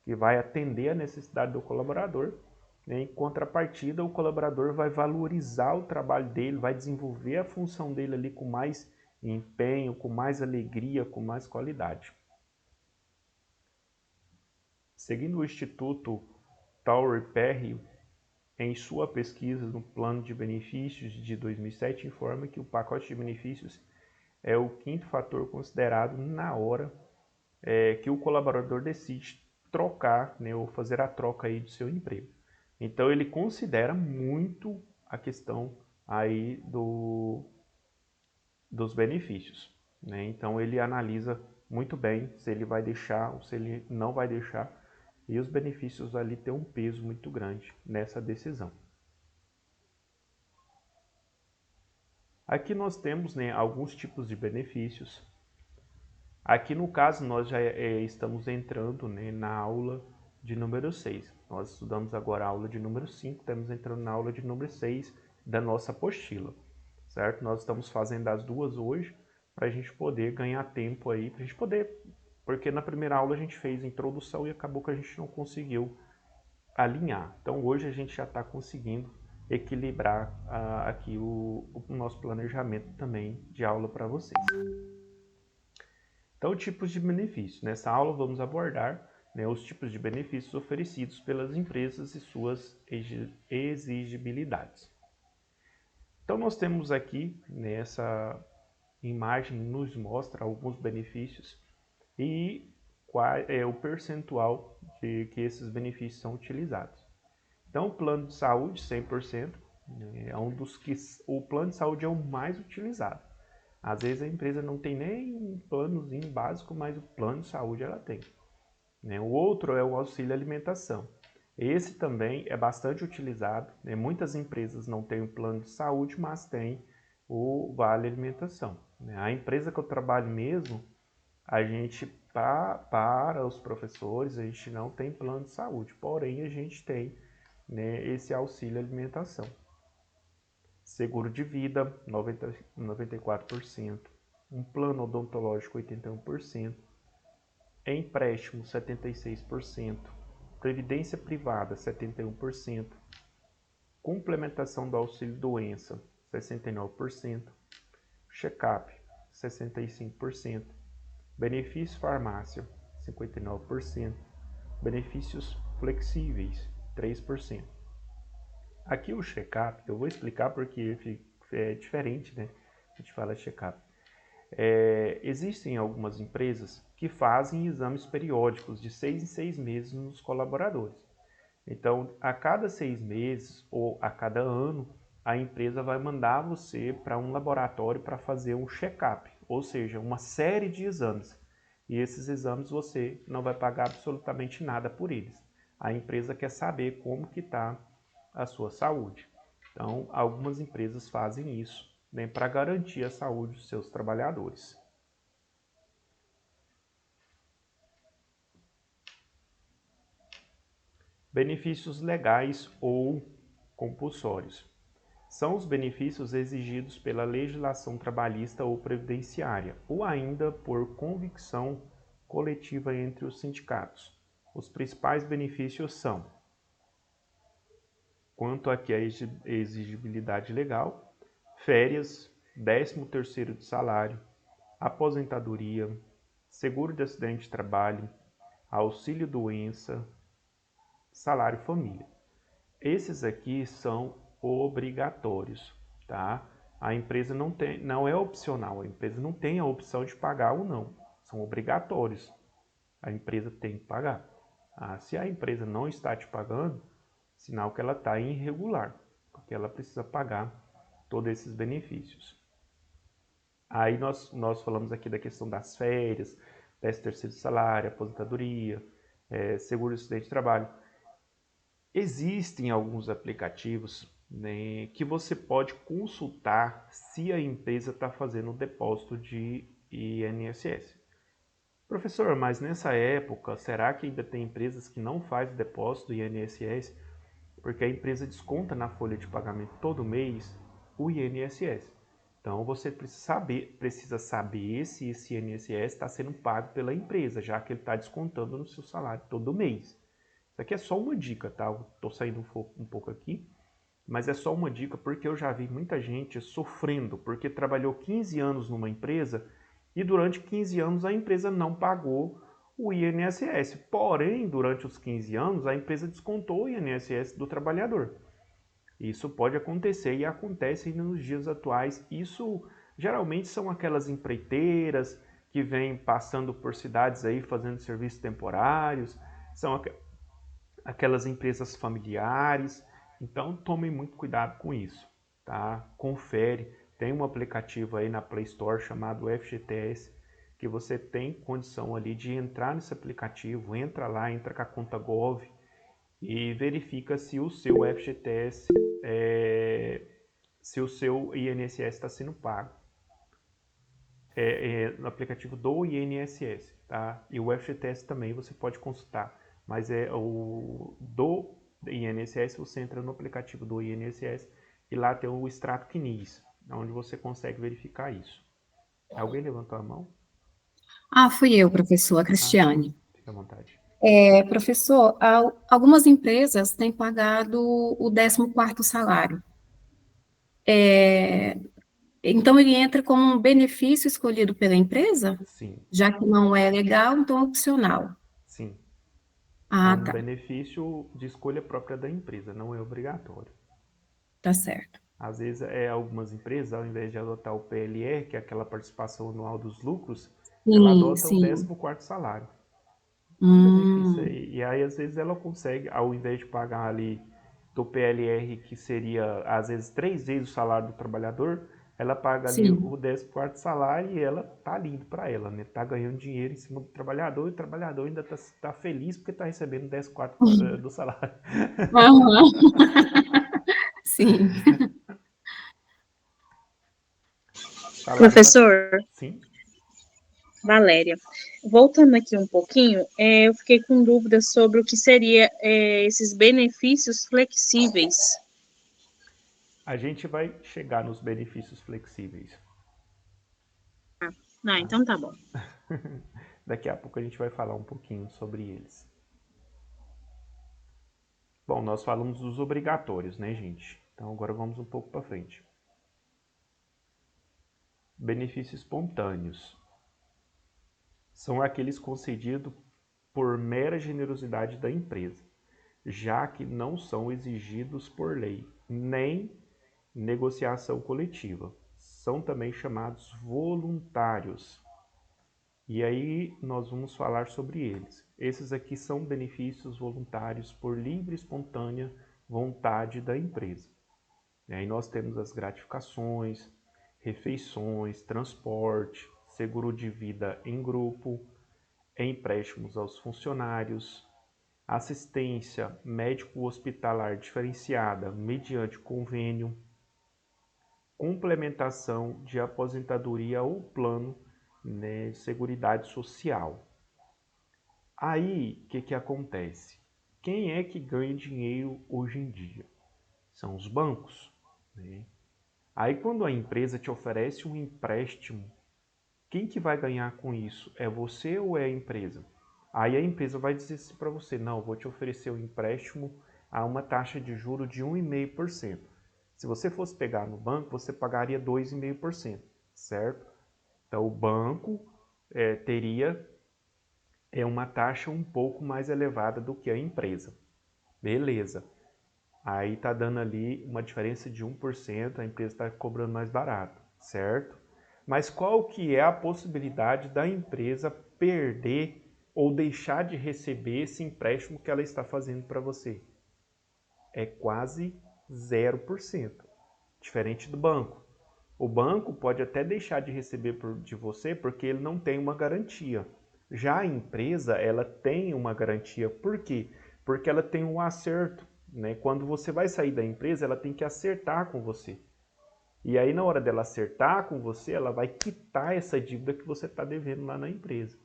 que vai atender a necessidade do colaborador, né? Em contrapartida, o colaborador vai valorizar o trabalho dele, vai desenvolver a função dele ali com mais empenho, com mais alegria, com mais qualidade. Seguindo o Instituto Tower Perry, em sua pesquisa no Plano de Benefícios de 2007, informa que o pacote de benefícios é o quinto fator considerado na hora que o colaborador decide trocar, né, ou fazer a troca aí do seu emprego. Então ele considera muito a questão aí dos benefícios, né? Então ele analisa muito bem se ele vai deixar ou se ele não vai deixar, e os benefícios ali têm um peso muito grande nessa decisão. Aqui nós temos, né, alguns tipos de benefícios. Aqui no caso nós já estamos entrando, né, na aula de número 6. Nós estudamos agora a aula de número 5, estamos entrando na aula de número 6 da nossa apostila, certo? Nós estamos fazendo as duas hoje para a gente poder ganhar tempo aí, para a gente poder, porque na primeira aula a gente fez a introdução e acabou que a gente não conseguiu alinhar. Então hoje a gente já está conseguindo equilibrar aqui o nosso planejamento também de aula para vocês. Então, tipos de benefícios. Nessa aula vamos abordar, né, os tipos de benefícios oferecidos pelas empresas e suas exigibilidades. Então nós temos aqui, nessa imagem, nos mostra alguns benefícios e qual é o percentual de que esses benefícios são utilizados. Então, o plano de saúde, 100%, é um dos que o plano de saúde é o mais utilizado. Às vezes a empresa não tem nem um planozinho básico, mas o plano de saúde ela tem, né? O outro é o auxílio alimentação. Esse também é bastante utilizado, né? Muitas empresas não têm um plano de saúde, mas têm o vale alimentação, né? A empresa que eu trabalho mesmo, a gente, para os professores, a gente não tem plano de saúde, porém a gente tem, né, esse auxílio alimentação. Seguro de vida, 94%. Um plano odontológico, 81%. Empréstimo, 76%. Previdência privada, 71%. Complementação do auxílio doença, 69%. Check-up, 65%. Benefício farmácia, 59%. Benefícios flexíveis, 3%. Aqui o check-up, eu vou explicar porque é diferente, né? A gente fala check-up. Existem algumas empresas que fazem exames periódicos de 6 em 6 meses nos colaboradores. Então, a cada 6 meses ou a cada ano, a empresa vai mandar você para um laboratório para fazer um check-up, ou seja, uma série de exames. E esses exames você não vai pagar absolutamente nada por eles. A empresa quer saber como que está a sua saúde. Então, algumas empresas fazem isso, né, para garantir a saúde dos seus trabalhadores. Benefícios legais ou compulsórios. São os benefícios exigidos pela legislação trabalhista ou previdenciária, ou ainda por convicção coletiva entre os sindicatos. Os principais benefícios são: quanto aqui à exigibilidade legal, férias, 13º de salário, aposentadoria, seguro de acidente de trabalho, auxílio doença, salário família. Esses aqui são obrigatórios, tá? A empresa não é opcional, a empresa não tem a opção de pagar ou não, são obrigatórios. A empresa tem que pagar. Se a empresa não está te pagando, sinal que ela está irregular, porque ela precisa pagar todos esses benefícios. Aí nós falamos aqui da questão das férias, 13º salário, aposentadoria, seguro de acidente de trabalho. Existem alguns aplicativos, né, que você pode consultar se a empresa está fazendo o depósito de INSS. Professor, mas nessa época, será que ainda tem empresas que não fazem depósito do INSS? Porque a empresa desconta na folha de pagamento todo mês o INSS. Então você precisa saber se esse INSS está sendo pago pela empresa, já que ele está descontando no seu salário todo mês. Isso aqui é só uma dica, tá? Estou saindo um pouco aqui, mas é só uma dica porque eu já vi muita gente sofrendo porque trabalhou 15 anos numa empresa e durante 15 anos a empresa não pagou o INSS. Porém, durante os 15 anos, a empresa descontou o INSS do trabalhador. Isso pode acontecer e acontece ainda nos dias atuais. Isso geralmente são aquelas empreiteiras que vêm passando por cidades aí fazendo serviços temporários, são aquelas empresas familiares. Então tomem muito cuidado com isso, tá? Confere, tem um aplicativo aí na Play Store chamado FGTS, que você tem condição ali de entrar nesse aplicativo, entra lá, entra com a conta Gov e verifica se o seu FGTS, se o seu INSS está sendo pago. No aplicativo do INSS, tá? E o FGTS também você pode consultar, mas o do INSS, você entra no aplicativo do INSS e lá tem o extrato CNIS, onde você consegue verificar isso. Alguém levantou a mão? Fui eu, professor, a Cristiane. Fique à vontade. Professor, algumas empresas têm pagado o 14º salário. Então, ele entra como um benefício escolhido pela empresa? Sim. Já que não é legal, então é opcional. Sim. Ah, É um tá. benefício de escolha própria da empresa, não é obrigatório. Tá certo. Às vezes, algumas empresas, ao invés de adotar o PLR, que é aquela participação anual dos lucros, ela adota o 14º salário. Benefício aí. E aí, às vezes, ela consegue, ao invés de pagar ali do PLR, que seria, às vezes, 3 vezes o salário do trabalhador, ela paga ali o 14º salário e ela tá lindo para ela, né? Tá ganhando dinheiro em cima do trabalhador e o trabalhador ainda tá feliz porque tá recebendo o 14º do salário. Sim. Professor Sim. Valéria, voltando aqui um pouquinho, eu fiquei com dúvidas sobre o que seria esses benefícios flexíveis. A gente vai chegar nos benefícios flexíveis. Então tá bom. Daqui a pouco a gente vai falar um pouquinho sobre eles. Bom, nós falamos dos obrigatórios, né, gente? Então agora vamos um pouco para frente. Benefícios espontâneos. São aqueles concedidos por mera generosidade da empresa, já que não são exigidos por lei, nem negociação coletiva. São também chamados voluntários. E aí nós vamos falar sobre eles. Esses aqui são benefícios voluntários por livre e espontânea vontade da empresa. E aí nós temos as gratificações, refeições, transporte, seguro de vida em grupo, empréstimos aos funcionários, assistência médico-hospitalar diferenciada mediante convênio, complementação de aposentadoria ou plano, né, de seguridade social. Aí, o que acontece? Quem é que ganha dinheiro hoje em dia? São os bancos, né? Aí, quando a empresa te oferece um empréstimo, quem que vai ganhar com isso? É você ou é a empresa? Aí a empresa vai dizer assim para você, não, eu vou te oferecer um empréstimo a uma taxa de juros de 1,5%. Se você fosse pegar no banco, você pagaria 2,5%, certo? Então o banco teria uma taxa um pouco mais elevada do que a empresa. Beleza. Aí está dando ali uma diferença de 1%, a empresa está cobrando mais barato, certo? Mas qual que é a possibilidade da empresa perder ou deixar de receber esse empréstimo que ela está fazendo para você? É quase 0%, diferente do banco. O banco pode até deixar de receber de você porque ele não tem uma garantia. Já a empresa, ela tem uma garantia. Por quê? Porque ela tem um acerto, né? Quando você vai sair da empresa, ela tem que acertar com você. E aí, na hora dela acertar com você, ela vai quitar essa dívida que você está devendo lá na empresa.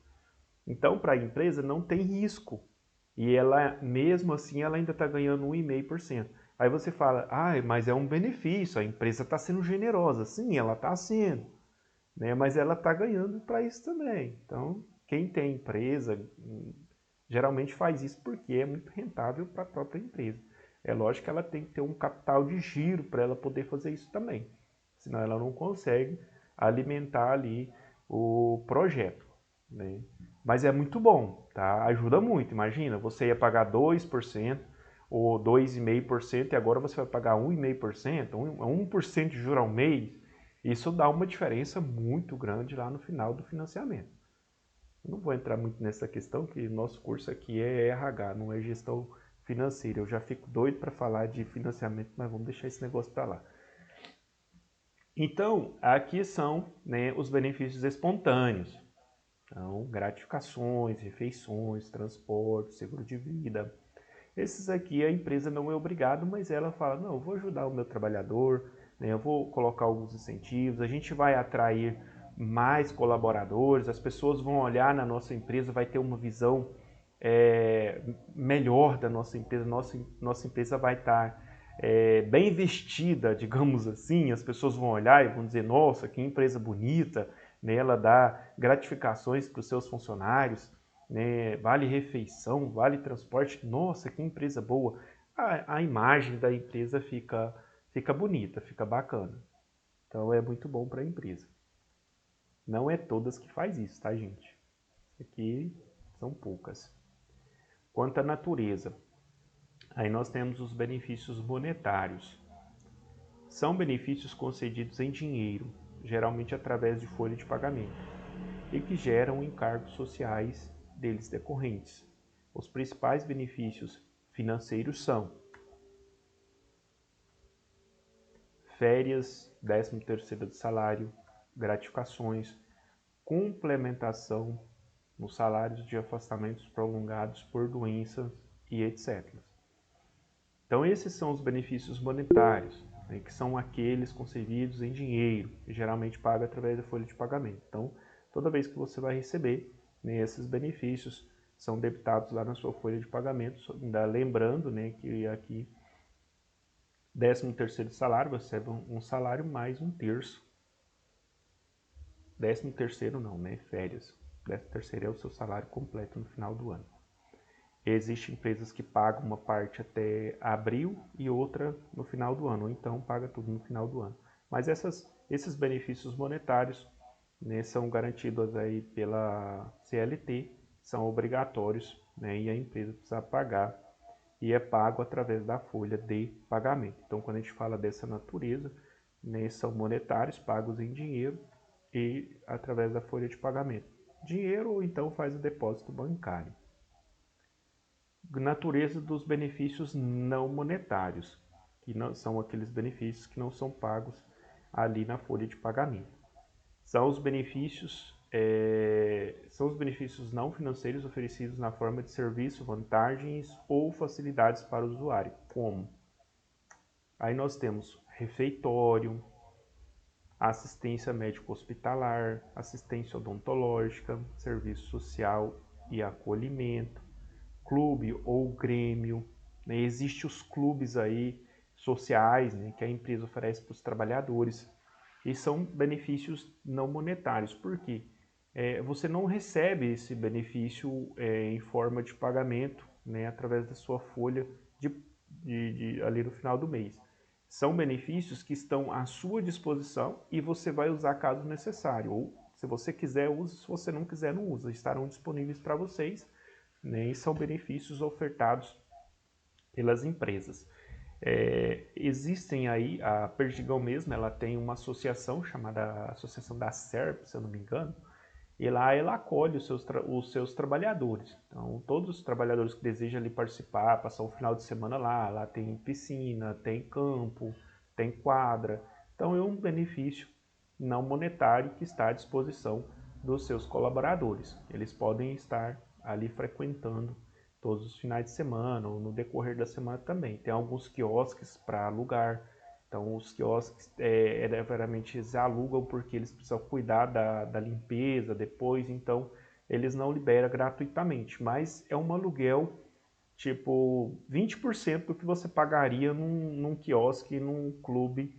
Então, para a empresa, não tem risco. E ela, mesmo assim, ela ainda está ganhando 1,5%. Aí você fala, mas é um benefício, a empresa está sendo generosa. Sim, ela está sendo, né? Mas ela está ganhando para isso também. Então, quem tem empresa, geralmente faz isso porque é muito rentável para a própria empresa. É lógico que ela tem que ter um capital de giro para ela poder fazer isso também. Senão ela não consegue alimentar ali o projeto, né? Mas é muito bom, tá? Ajuda muito. Imagina, você ia pagar 2% ou 2,5% e agora você vai pagar 1,5%, 1% de juros ao mês. Isso dá uma diferença muito grande lá no final do financiamento. Eu não vou entrar muito nessa questão, que nosso curso aqui é RH, não é gestão financeira. Eu já fico doido para falar de financiamento, mas vamos deixar esse negócio para lá. Então, aqui são, né, os benefícios espontâneos. Então, gratificações, refeições, transporte, seguro de vida. Esses aqui a empresa não é obrigada, mas ela fala, não, eu vou ajudar o meu trabalhador, né, eu vou colocar alguns incentivos, a gente vai atrair mais colaboradores, as pessoas vão olhar na nossa empresa, vai ter uma visão melhor da nossa empresa, nossa empresa vai estar bem vestida, digamos assim, as pessoas vão olhar e vão dizer, nossa, que empresa bonita, né? Ela dá gratificações para os seus funcionários, né? Vale refeição, vale transporte, nossa, que empresa boa. A imagem da empresa fica bonita, fica bacana. Então é muito bom para a empresa. Não é todas que faz isso, tá, gente? Aqui são poucas. Quanto à natureza, aí nós temos os benefícios monetários. São benefícios concedidos em dinheiro, geralmente através de folha de pagamento, e que geram encargos sociais deles decorrentes. Os principais benefícios financeiros são férias, 13º de salário, gratificações, complementação nos salários de afastamentos prolongados por doenças e etc. Então esses são os benefícios monetários, né, que são aqueles concebidos em dinheiro, que geralmente paga através da folha de pagamento. Então, toda vez que você vai receber, né, esses benefícios são debitados lá na sua folha de pagamento, ainda lembrando, né, que aqui 13º salário, você recebe um salário mais um terço. 13º não, né, férias. 13º é o seu salário completo no final do ano. Existem empresas que pagam uma parte até abril e outra no final do ano, ou então paga tudo no final do ano. Mas esses benefícios monetários, né, são garantidos aí pela CLT, são obrigatórios, né, e a empresa precisa pagar, e é pago através da folha de pagamento. Então, quando a gente fala dessa natureza, né, são monetários, pagos em dinheiro e através da folha de pagamento. Dinheiro ou então faz o depósito bancário. Natureza dos benefícios não monetários, que não são aqueles benefícios que não são pagos ali na folha de pagamento. São os benefícios não financeiros oferecidos na forma de serviço, vantagens ou facilidades para o usuário, como aí nós temos refeitório, assistência médico-hospitalar, assistência odontológica, serviço social e acolhimento, clube ou grêmio, né? Existem os clubes aí sociais, né, que a empresa oferece para os trabalhadores, e são benefícios não monetários. Por quê? Você não recebe esse benefício em forma de pagamento, né, através da sua folha ali no final do mês. São benefícios que estão à sua disposição e você vai usar caso necessário. Ou, se você quiser, use. Se você não quiser, não usa. Estarão disponíveis para vocês, né, e são benefícios ofertados pelas empresas. Existem aí, a Perdigão mesmo, ela tem uma associação chamada Associação da SERP, se eu não me engano, e lá ela acolhe os seus trabalhadores. Então, todos os trabalhadores que desejam ali participar, passar o final de semana lá tem piscina, tem campo, tem quadra. Então, é um benefício não monetário que está à disposição dos seus colaboradores. Eles podem estar ali frequentando todos os finais de semana ou no decorrer da semana também. Tem alguns quiosques para alugar. Então, os quiosques, verdadeiramente, eles alugam porque eles precisam cuidar da limpeza depois, então eles não liberam gratuitamente, mas é um aluguel tipo 20% do que você pagaria num quiosque, num clube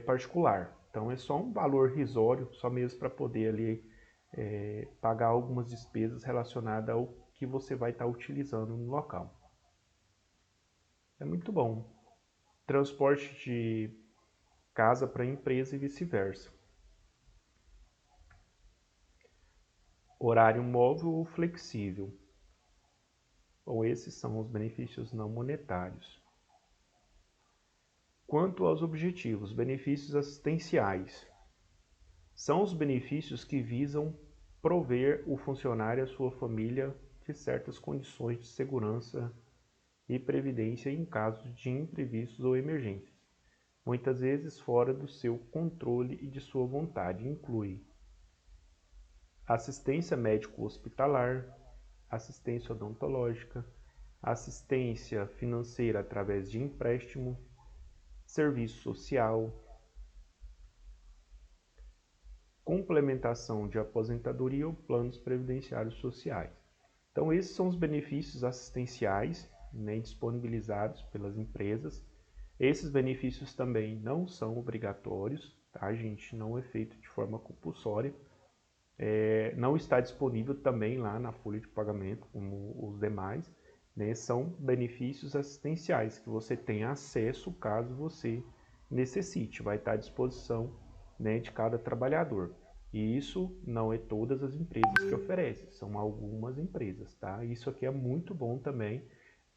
particular. Então é só um valor risório, só mesmo para poder ali pagar algumas despesas relacionadas ao que você vai estar utilizando no local. É muito bom. Transporte de casa para empresa e vice-versa. Horário móvel ou flexível. Bom, esses são os benefícios não monetários. Quanto aos objetivos, benefícios assistenciais. São os benefícios que visam prover o funcionário e a sua família de certas condições de segurança e previdência em casos de imprevistos ou emergências, muitas vezes fora do seu controle e de sua vontade. Inclui assistência médico-hospitalar, assistência odontológica, assistência financeira através de empréstimo, serviço social, complementação de aposentadoria ou planos previdenciários sociais. Então, esses são os benefícios assistenciais, né, disponibilizados pelas empresas. Esses benefícios também não são obrigatórios, tá, gente? Não é feito de forma compulsória. Não está disponível também lá na folha de pagamento, como os demais, né? São benefícios assistenciais que você tem acesso caso você necessite, vai estar à disposição, né, de cada trabalhador. E isso não é todas as empresas que oferecem, são algumas empresas, tá? Isso aqui é muito bom também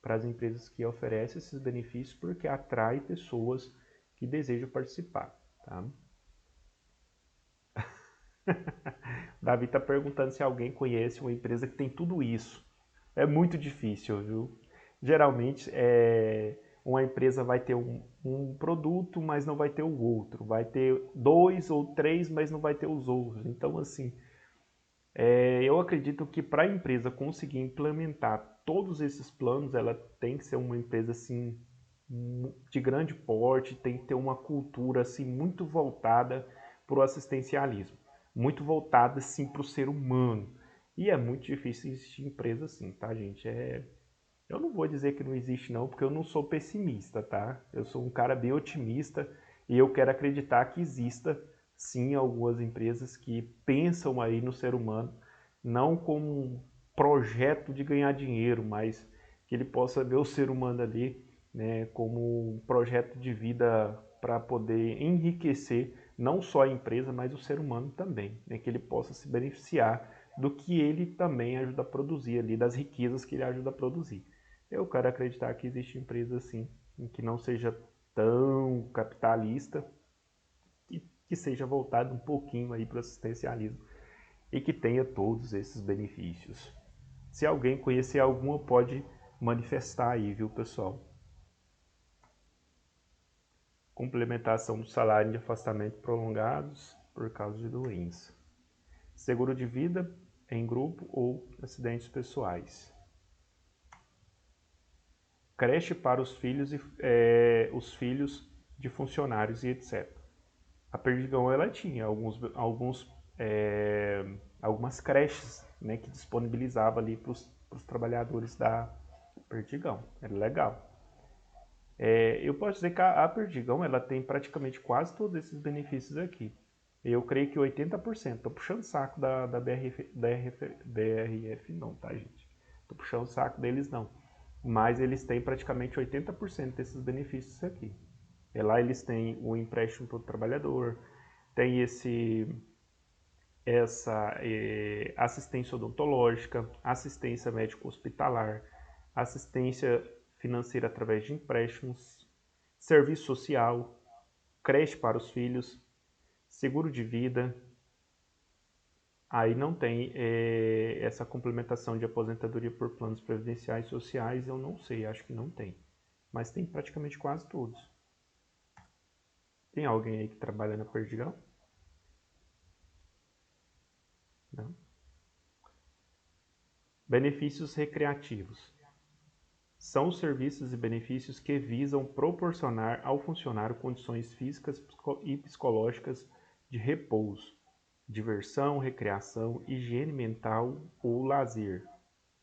para as empresas que oferecem esses benefícios, porque atrai pessoas que desejam participar, tá? Davi está perguntando se alguém conhece uma empresa que tem tudo isso. É muito difícil, viu? Geralmente, uma empresa vai ter um produto, mas não vai ter o outro. Vai ter 2 ou 3, mas não vai ter os outros. Então, assim, eu acredito que para a empresa conseguir implementar todos esses planos, ela tem que ser uma empresa assim de grande porte, tem que ter uma cultura assim muito voltada para o assistencialismo, muito voltada assim para o ser humano. E é muito difícil existir empresa assim, tá, gente? Eu não vou dizer que não existe não, porque eu não sou pessimista, tá? Eu sou um cara bem otimista e eu quero acreditar que exista sim algumas empresas que pensam aí no ser humano, não como projeto de ganhar dinheiro, mas que ele possa ver o ser humano ali, né, como um projeto de vida para poder enriquecer não só a empresa, mas o ser humano também, né, que ele possa se beneficiar do que ele também ajuda a produzir ali, das riquezas que ele ajuda a produzir. Eu quero acreditar que existe empresa assim, em que não seja tão capitalista, que seja voltado um pouquinho aí para o assistencialismo e que tenha todos esses benefícios. Se alguém conhecer alguma, pode manifestar aí, viu, pessoal? Complementação do salário de afastamento prolongados por causa de doença. Seguro de vida em grupo ou acidentes pessoais. Creche para os filhos de funcionários e etc. A Perdigão ela tinha algumas creches, né, que disponibilizava ali para os trabalhadores da Perdigão. Era legal. Eu posso dizer que a Perdigão ela tem praticamente quase todos esses benefícios aqui. Eu creio que 80%. Estou puxando o saco da BRF não, tá, gente? Estou puxando o saco deles não. Mas eles têm praticamente 80% desses benefícios aqui. Lá eles têm o empréstimo para o trabalhador, tem essa assistência odontológica, assistência médico-hospitalar, assistência financeira através de empréstimos, serviço social, creche para os filhos, seguro de vida. Aí não tem essa complementação de aposentadoria por planos previdenciais e sociais, eu não sei, acho que não tem. Mas tem praticamente quase todos. Tem alguém aí que trabalha na Perdigão? Não. Benefícios recreativos. São os serviços e benefícios que visam proporcionar ao funcionário condições físicas e psicológicas de repouso, diversão, recreação, higiene mental ou lazer.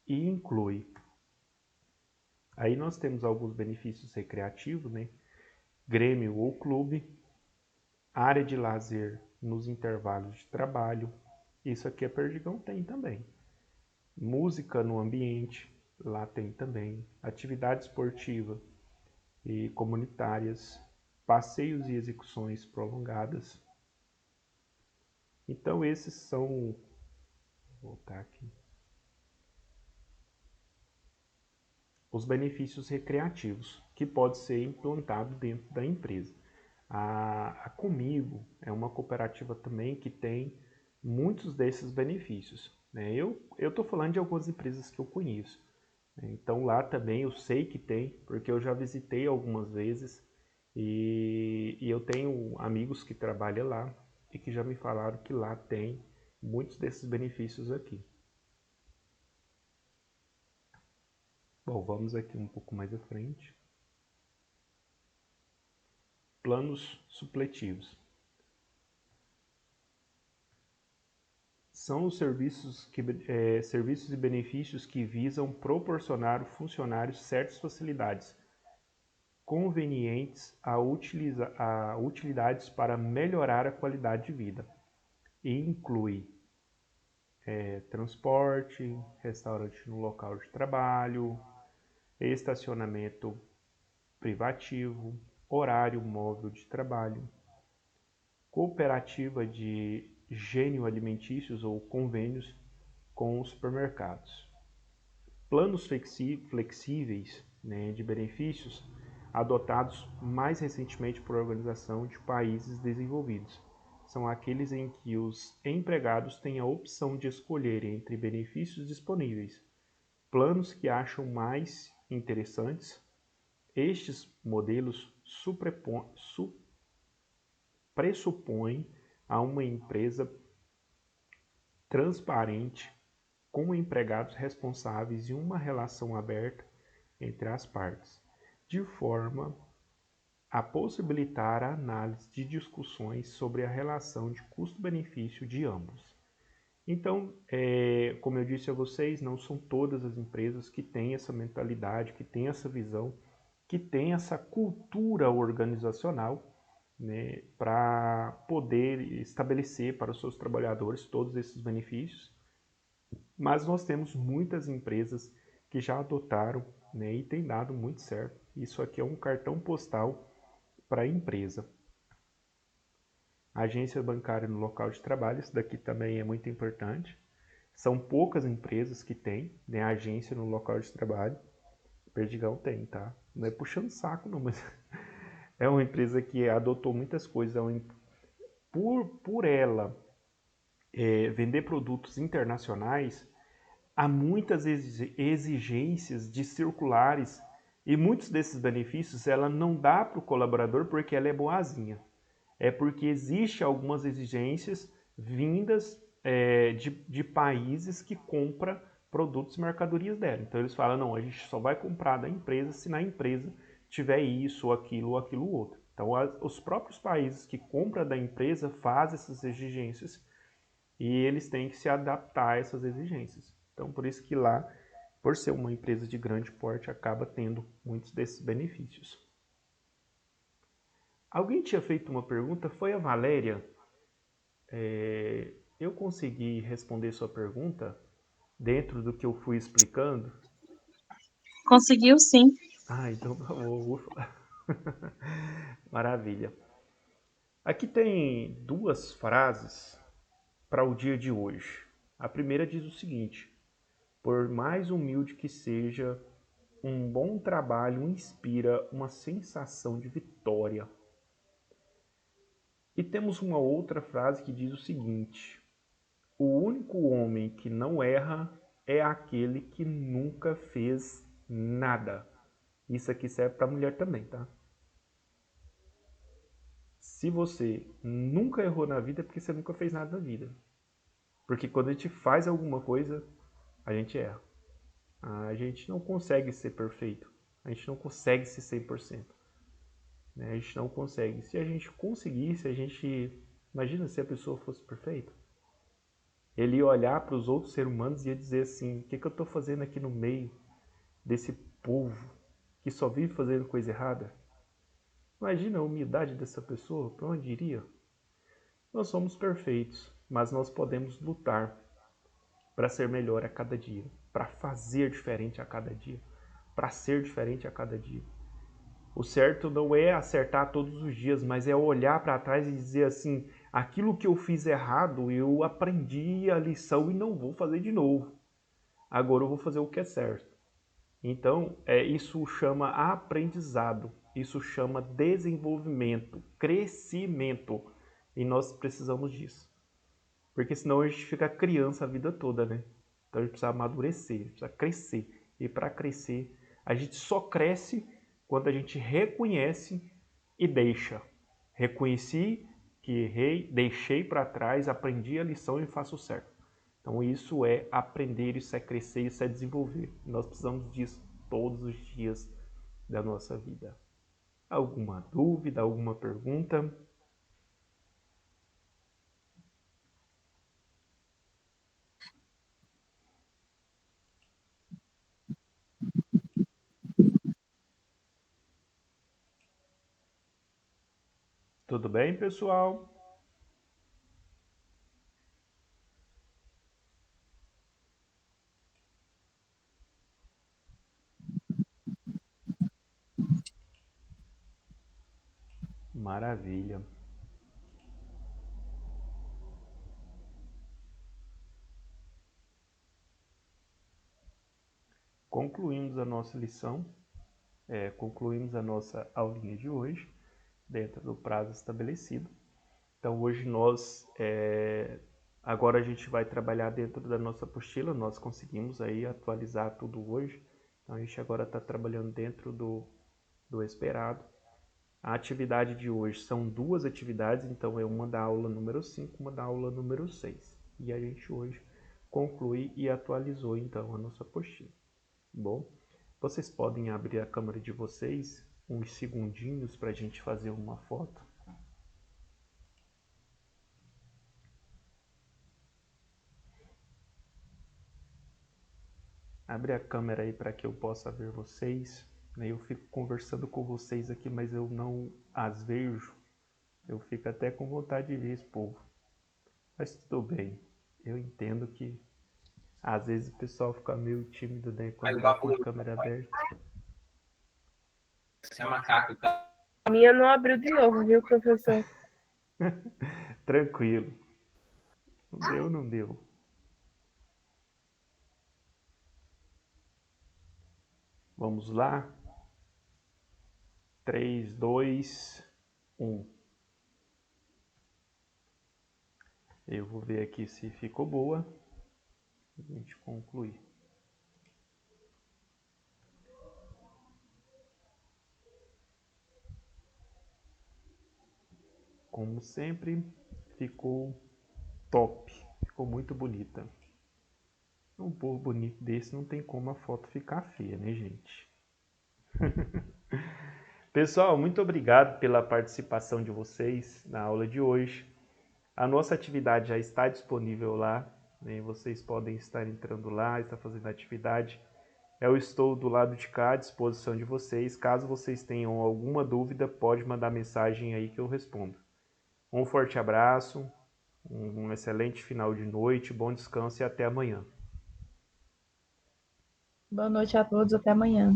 E inclui. Aí nós temos alguns benefícios recreativos, né? Grêmio ou clube, área de lazer nos intervalos de trabalho. Isso aqui a Perdigão tem também. Música no ambiente, lá tem também. Atividade esportiva e comunitárias, passeios e execuções prolongadas. Então esses são, vou voltar aqui, os benefícios recreativos que pode ser implantado dentro da empresa. A Comigo é uma cooperativa também que tem muitos desses benefícios, né? Eu estou falando de algumas empresas que eu conheço, né? Então lá também eu sei que tem, porque eu já visitei algumas vezes e eu tenho amigos que trabalham lá e que já me falaram que lá tem muitos desses benefícios aqui. Bom, vamos aqui um pouco mais à frente. Planos supletivos. São os serviços e benefícios que visam proporcionar ao funcionário certas facilidades convenientes a utilidades para melhorar a qualidade de vida. E inclui transporte, restaurante no local de trabalho, estacionamento privativo, horário móvel de trabalho, cooperativa de gênio alimentícios ou convênios com os supermercados. Planos flexíveis, né, de benefícios adotados mais recentemente por organização de países desenvolvidos. São aqueles em que os empregados têm a opção de escolher entre benefícios disponíveis, planos que acham mais interessantes. Estes modelos pressupõem a uma empresa transparente, com empregados responsáveis e uma relação aberta entre as partes, de forma a possibilitar a análise de discussões sobre a relação de custo-benefício de ambos. Então, como eu disse a vocês, não são todas as empresas que têm essa mentalidade, que têm essa visão, que têm essa cultura organizacional, né, para poder estabelecer para os seus trabalhadores todos esses benefícios Mas nós temos muitas empresas que já adotaram, né, e tem dado muito certo. Isso aqui é um cartão postal para a empresa. Agência bancária no local de trabalho, isso daqui também é muito importante. São poucas empresas que têm, né, agência no local de trabalho. Perdigão tem, tá? Não é puxando saco não, mas é uma empresa que adotou muitas coisas. Por ela vender produtos internacionais, há muitas exigências de circulares e muitos desses benefícios ela não dá para o colaborador porque ela é boazinha. É porque existe algumas exigências vindas de países que compram produtos e mercadorias dela. Então eles falam, não, a gente só vai comprar da empresa se na empresa tiver isso, ou aquilo outro. Então os próprios países que compram da empresa fazem essas exigências e eles têm que se adaptar a essas exigências. Então por isso que lá, por ser uma empresa de grande porte, acaba tendo muitos desses benefícios. Alguém tinha feito uma pergunta, foi a Valéria. Eu consegui responder sua pergunta dentro do que eu fui explicando? Conseguiu sim. Ah, então tá bom, ufa. Maravilha. Aqui tem duas frases para o dia de hoje. A primeira diz o seguinte: por mais humilde que seja, um bom trabalho inspira uma sensação de vitória. E temos uma outra frase que diz o seguinte: o único homem que não erra é aquele que nunca fez nada. Isso aqui serve para mulher também, tá? Se você nunca errou na vida, é porque você nunca fez nada na vida. Porque quando a gente faz alguma coisa, a gente erra. A gente não consegue ser perfeito. A gente não consegue ser 100%. Né? A gente não consegue. Se a gente conseguisse, a gente... Imagina se a pessoa fosse perfeita. Ele ia olhar para os outros seres humanos e ia dizer assim: o que eu estou fazendo aqui no meio desse povo que só vive fazendo coisa errada? Imagina a humildade dessa pessoa, para onde iria? Nós somos perfeitos, mas nós podemos lutar para ser melhor a cada dia, para fazer diferente a cada dia, para ser diferente a cada dia. O certo não é acertar todos os dias, mas é olhar para trás e dizer assim: aquilo que eu fiz errado, eu aprendi a lição e não vou fazer de novo. Agora eu vou fazer o que é certo. Então, isso chama aprendizado, isso chama desenvolvimento, crescimento. E nós precisamos disso. Porque senão a gente fica criança a vida toda, né? Então a gente precisa amadurecer, a gente precisa crescer. E para crescer, a gente só cresce quando a gente reconhece e deixa. Reconheci que errei, deixei para trás, aprendi a lição e faço certo. Então isso é aprender, isso é crescer, isso é desenvolver. Nós precisamos disso todos os dias da nossa vida. Alguma dúvida, alguma pergunta? Tudo bem, pessoal? Maravilha. Concluímos a nossa lição, concluímos a nossa aulinha de hoje, dentro do prazo estabelecido. Então hoje agora a gente vai trabalhar dentro da nossa apostila, nós conseguimos aí atualizar tudo hoje, então a gente agora está trabalhando dentro do esperado. A atividade de hoje são duas atividades, então é uma da aula número 5, uma da aula número 6. E a gente hoje conclui e atualizou então a nossa apostila. Bom, vocês podem abrir a câmera de vocês uns segundinhos para a gente fazer uma foto. Abre a câmera aí para que eu possa ver vocês. Eu fico conversando com vocês aqui, mas eu não as vejo. Eu fico até com vontade de ver esse povo. Mas tudo bem. Eu entendo que Às vezes o pessoal fica meio tímido, né, quando tá com a câmera aberta. Você é macaco, cara. A minha não abriu de novo, viu, professor? Tranquilo. Não deu, não deu. Vamos lá? 3, 2, 1. Eu vou ver aqui se ficou boa. A gente concluir. Como sempre, ficou top. Ficou muito bonita. Um povo bonito desse não tem como a foto ficar feia, né, gente? Pessoal, muito obrigado pela participação de vocês na aula de hoje. A nossa atividade já está disponível lá, né? Vocês podem estar entrando lá, estar fazendo a atividade. Eu estou do lado de cá à disposição de vocês. Caso vocês tenham alguma dúvida, pode mandar mensagem aí que eu respondo. Um forte abraço, um excelente final de noite, bom descanso e até amanhã. Boa noite a todos, até amanhã.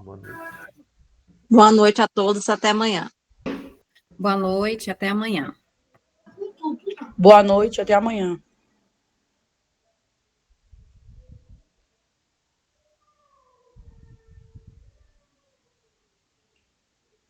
Boa noite. Boa noite a todos, até amanhã. Boa noite, até amanhã. Boa noite, até amanhã.